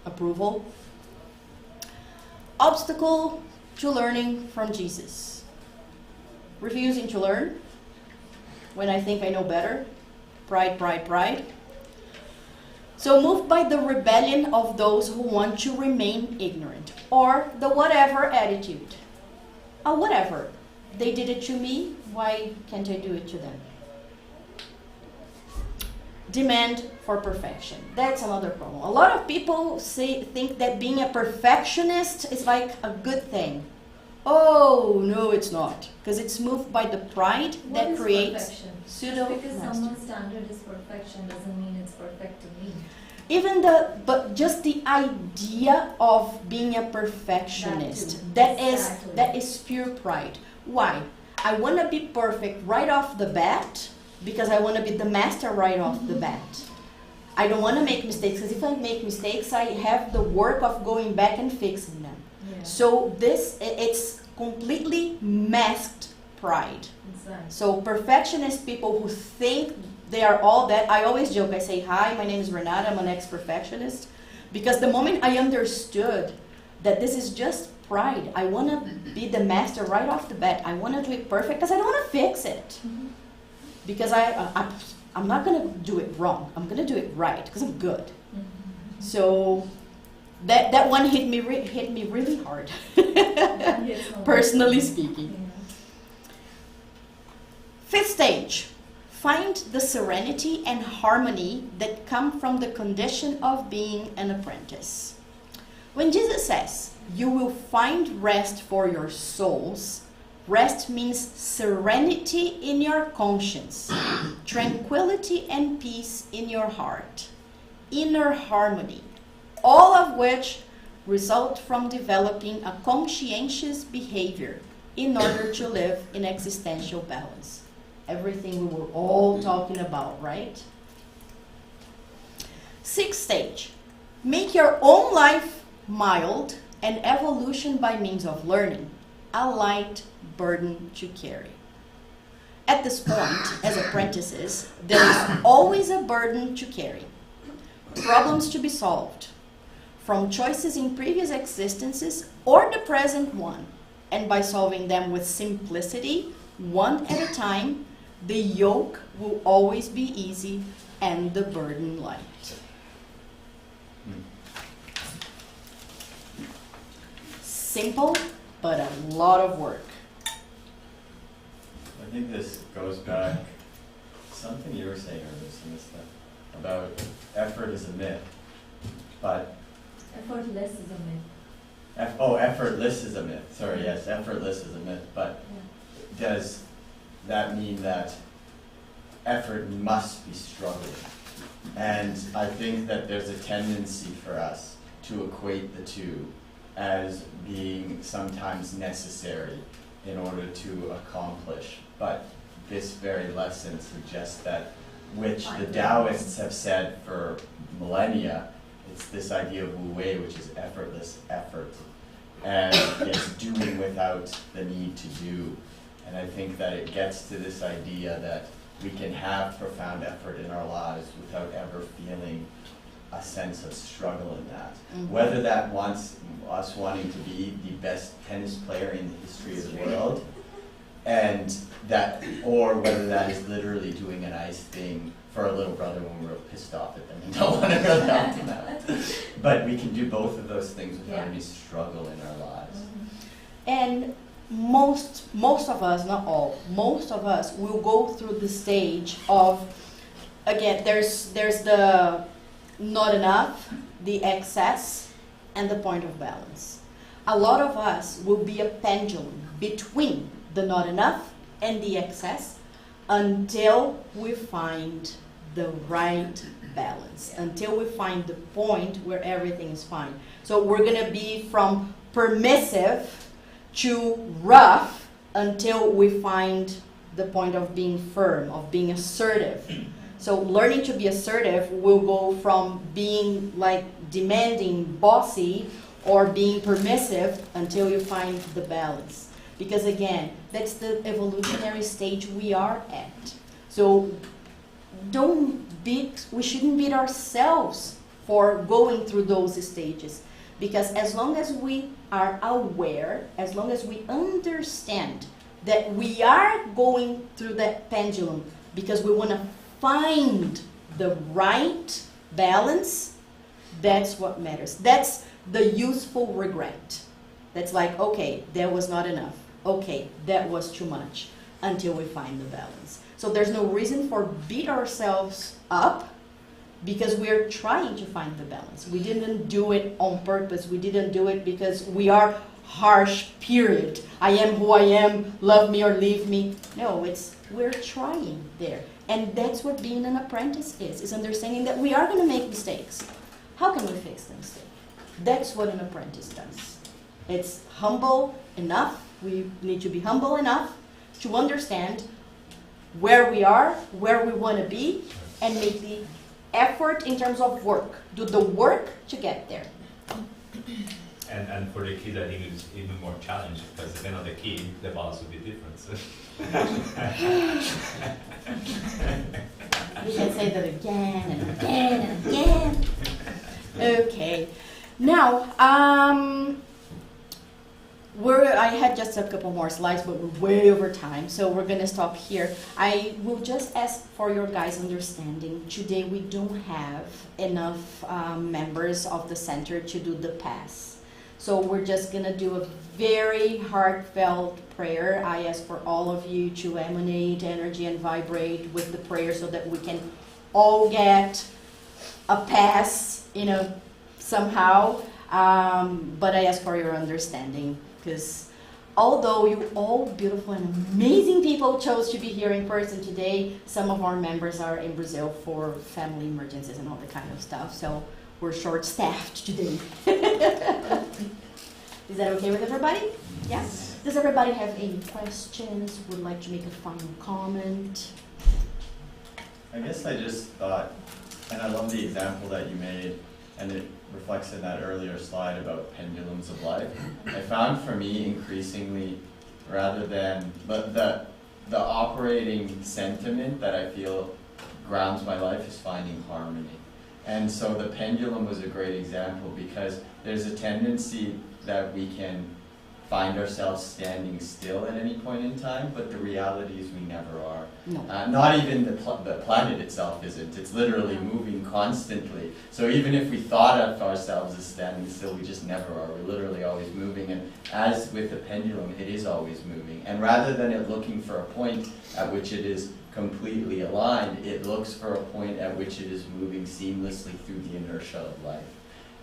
approval. Obstacle to learning from Jesus. Refusing to learn when I think I know better. Pride, pride, pride. So moved by the rebellion of those who want to remain ignorant, or the whatever attitude. Whatever. They did it to me, why can't I do it to them? Demand for perfection. That's another problem. A lot of people think that being a perfectionist is like a good thing. Oh, no, it's not. Because it's moved by the pride What that is creates perfection? pseudo. Because someone's standard is perfection doesn't mean it's perfect to me. But just the idea of being a perfectionist, That too. Exactly. that is pure pride. Why? I want to be perfect right off the bat because I want to be the master right off the bat. I don't want to make mistakes, because if I make mistakes, I have the work of going back and fixing them. Yeah. So it's completely masked pride. Exactly. So perfectionist people who think they are all that, I always joke, I say, hi, my name is Renata, I'm an ex-perfectionist. Because the moment I understood that this is just pride, I want to be the master right off the bat. I want to do it perfect because I don't want to fix it. Mm-hmm. Because I'm not going to do it wrong. I'm going to do it right because I'm good. Mm-hmm. So that one hit me really hard, personally speaking. Yeah. Fifth stage, find the serenity and harmony that come from the condition of being an apprentice. When Jesus says, you will find rest for your souls, rest means serenity in your conscience, tranquility and peace in your heart, inner harmony, all of which result from developing a conscientious behavior in order to live in existential balance. Everything we were all talking about, right? Sixth stage, make your own life mild and evolution by means of learning, a light burden to carry. At this point, as apprentices, there is always a burden to carry, problems to be solved, from choices in previous existences or the present one, and by solving them with simplicity, one at a time, the yoke will always be easy and the burden light. Simple, but a lot of work. I think this goes back to something you were saying earlier, Mr. about effort is a myth, but Effortless is a myth. effortless is a myth. Sorry, yes, effortless is a myth, but does that mean that effort must be struggling? And I think that there's a tendency for us to equate the two as being sometimes necessary in order to accomplish. But this very lesson suggests that, which the Taoists have said for millennia, it's this idea of wu wei, which is effortless effort. And it's doing without the need to do. And I think that it gets to this idea that we can have profound effort in our lives without ever feeling a sense of struggle in that. Mhm. Whether that wants us wanting to be the best tennis player in the history of the world, and that, or whether that is literally doing a nice thing for our little brother when we're pissed off at them and don't want to go down to that. But we can do both of those things without Yeah. any struggle in our lives. And most of us, not all, most of us will go through the stage of, again, there's the not enough, the excess, and the point of balance. A lot of us will be a pendulum between the not enough and the excess until we find the right balance, until we find the point where everything is fine. So we're gonna be from permissive to rough until we find the point of being firm, of being assertive. So learning to be assertive will go from being like demanding, bossy, or being permissive until you find the balance. Because again, that's the evolutionary stage we are at. So we shouldn't beat ourselves for going through those stages. Because as long as we are aware, as long as we understand that we are going through that pendulum because we want to find the right balance, that's what matters. That's the useful regret. That's like, okay, that was not enough. Okay, that was too much, until we find the balance. So there's no reason for beat ourselves up because we're trying to find the balance. We didn't do it on purpose. We didn't do it because we are harsh, period. I am who I am, love me or leave me. No, we're trying there. And that's what being an apprentice is understanding that we are going to make mistakes. How can we fix the mistake? That's what an apprentice does. It's humble enough. We need to be humble enough to understand where we are, where we want to be, and make the effort in terms of work. Do the work to get there. And for the kids, I think it's even more challenging because depending on the kid, the balance will be different. So. We can say that again and again and again. Okay. Now, I had just a couple more slides, but we're way over time, so we're going to stop here. I will just ask for your guys' understanding. Today, we don't have enough members of the center to do the pass. So we're just going to do a very heartfelt prayer. I ask for all of you to emanate energy and vibrate with the prayer so that we can all get a pass, somehow. But I ask for your understanding because although you all beautiful and amazing people chose to be here in person today, some of our members are in Brazil for family emergencies and all that kind of stuff. So we're short-staffed today. Is that okay with everybody? Yes? Does everybody have any questions? Would like to make a final comment? I guess I just thought, and I love the example that you made, and it reflects in that earlier slide about pendulums of life. I found for me increasingly, rather than, but the operating sentiment that I feel grounds my life is finding harmony. And so the pendulum was a great example because there's a tendency that we can find ourselves standing still at any point in time, but the reality is we never are. No. Not even the planet itself isn't. It's literally moving constantly. So even if we thought of ourselves as standing still, we just never are. We're literally always moving. And as with the pendulum, it is always moving. And rather than it looking for a point at which it is completely aligned, it looks for a point at which it is moving seamlessly through the inertia of life.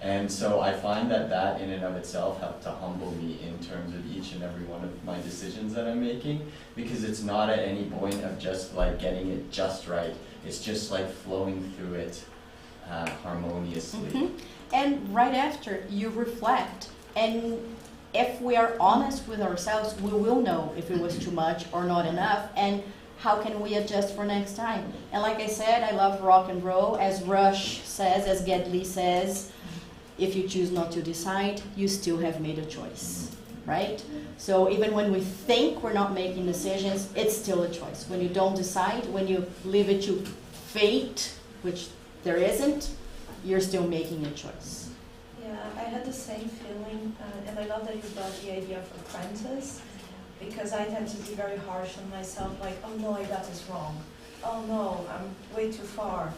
And so I find that in and of itself helped to humble me in terms of each and every one of my decisions that I'm making, because it's not at any point of just like getting it just right. It's just like flowing through it harmoniously. Mm-hmm. And right after, you reflect. And if we are honest with ourselves, we will know if it was too much or not enough. And how can we adjust for next time? And like I said, I love rock and roll. As Rush says, as Gedley says, if you choose not to decide, you still have made a choice. right? So even when we think we're not making decisions, it's still a choice. When you don't decide, when you leave it to fate, which there isn't, you're still making a choice. Yeah, I had the same feeling, and I love that you brought the idea of apprentice, because I tend to be very harsh on myself, like, oh no, I got this wrong. Oh no, I'm way too far.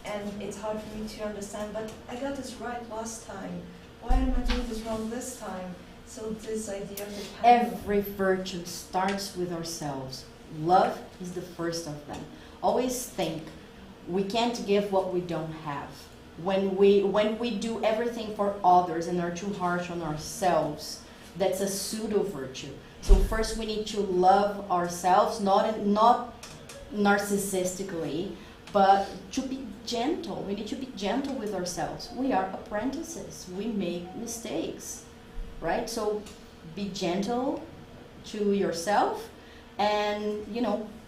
And it's hard for me to understand, but I got this right last time. Why am I doing this wrong this time? So this idea of the pendulum. Every virtue starts with ourselves. Love is the first of them. Always think, we can't give what we don't have. When we do everything for others and are too harsh on ourselves, that's a pseudo virtue. So first we need to love ourselves, not narcissistically, but to be gentle. We need to be gentle with ourselves. We are apprentices. We make mistakes, right? So be gentle to yourself, and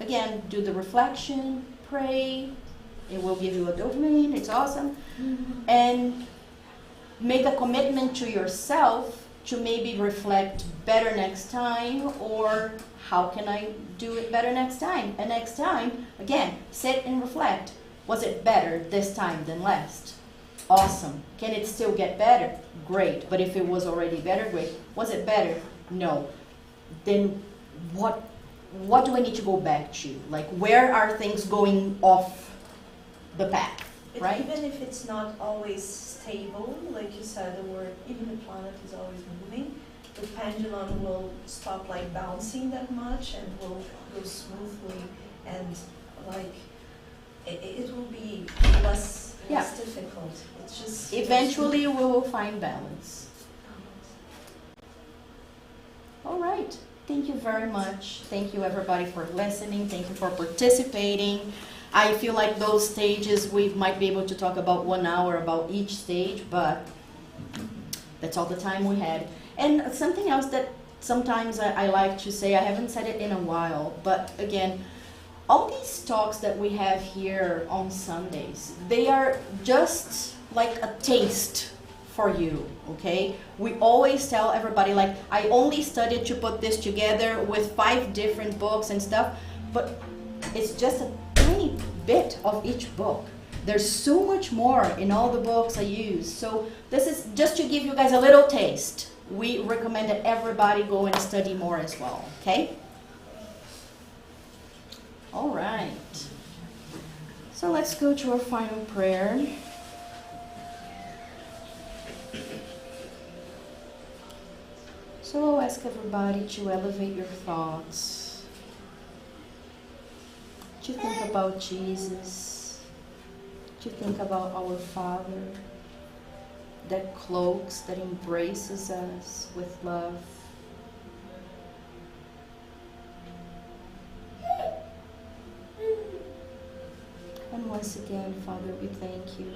again, do the reflection, pray. It will give you a dopamine. It's awesome. Mm-hmm. And make a commitment to yourself to maybe reflect better next time, or how can I do it better next time? And next time, again, sit and reflect. Was it better this time than last? Awesome. Can it still get better? Great. But if it was already better, great. Was it better? No. Then what do I need to go back to? Like, where are things going off the path, right? Even if it's not always stable, like you said, even the planet is always moving, the pendulum will stop like bouncing that much and will go smoothly, and like it will be less difficult. It's just eventually we will find balance. All right. Thank you very much. Thank you everybody for listening. Thank you for participating. I feel like those stages, we might be able to talk about 1 hour about each stage, but that's all the time we had. And something else that sometimes I like to say, I haven't said it in a while, but again, all these talks that we have here on Sundays, they are just like a taste for you, okay? We always tell everybody, like, I only studied to put this together with 5 different books and stuff, but it's just a tiny bit of each book. There's so much more in all the books I use. So this is just to give you guys a little taste. We recommend that everybody go and study more as well, okay? All right. So let's go to our final prayer. So I'll ask everybody to elevate your thoughts, to think about Jesus, to think about our Father that cloaks, that embraces us with love. And once again, Father, we thank you.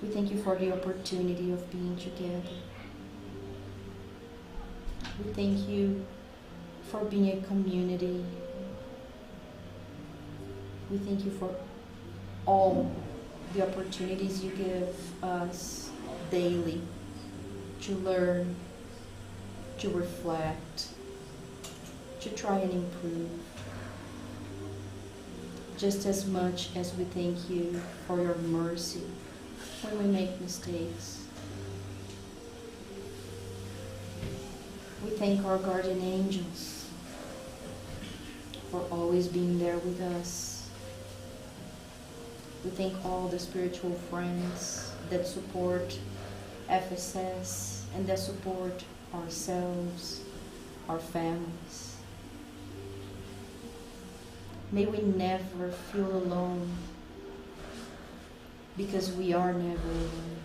We thank you for the opportunity of being together. We thank you for being a community. We thank you for all the opportunities you give us daily to learn, to reflect, to try and improve. Just as much as we thank you for your mercy when we make mistakes. We thank our guardian angels for always being there with us. We thank all the spiritual friends that support FSS and that support ourselves, our families. May we never feel alone, because we are never alone.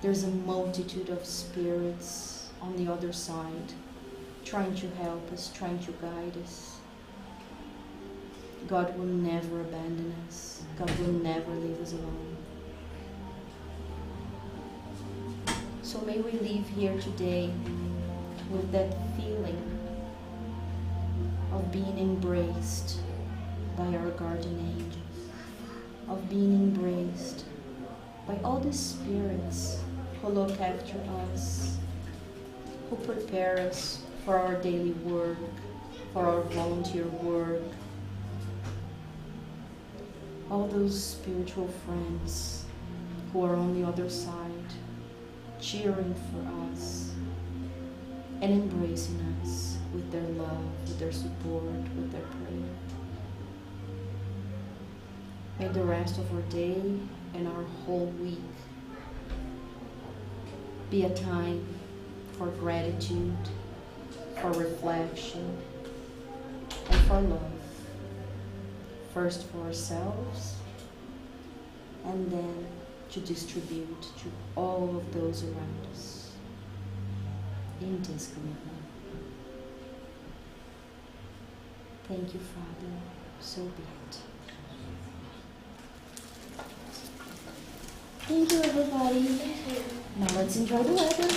There's a multitude of spirits on the other side, trying to help us, trying to guide us. God will never abandon us. God will never leave us alone. So may we leave here today with that feeling of being embraced by our guardian angels, of being embraced by all the spirits who look after us, who prepare us for our daily work, for our volunteer work. All those spiritual friends who are on the other side, cheering for us and embracing us with their love, with their support, with their prayer. May the rest of our day and our whole week be a time for gratitude, for reflection, and for love. First for ourselves, and then to distribute to all of those around us in this commitment. Thank you, Father. So be it. Thank you, everybody. Now let's enjoy the weather.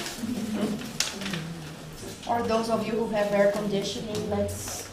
Or those of you who have air conditioning, let's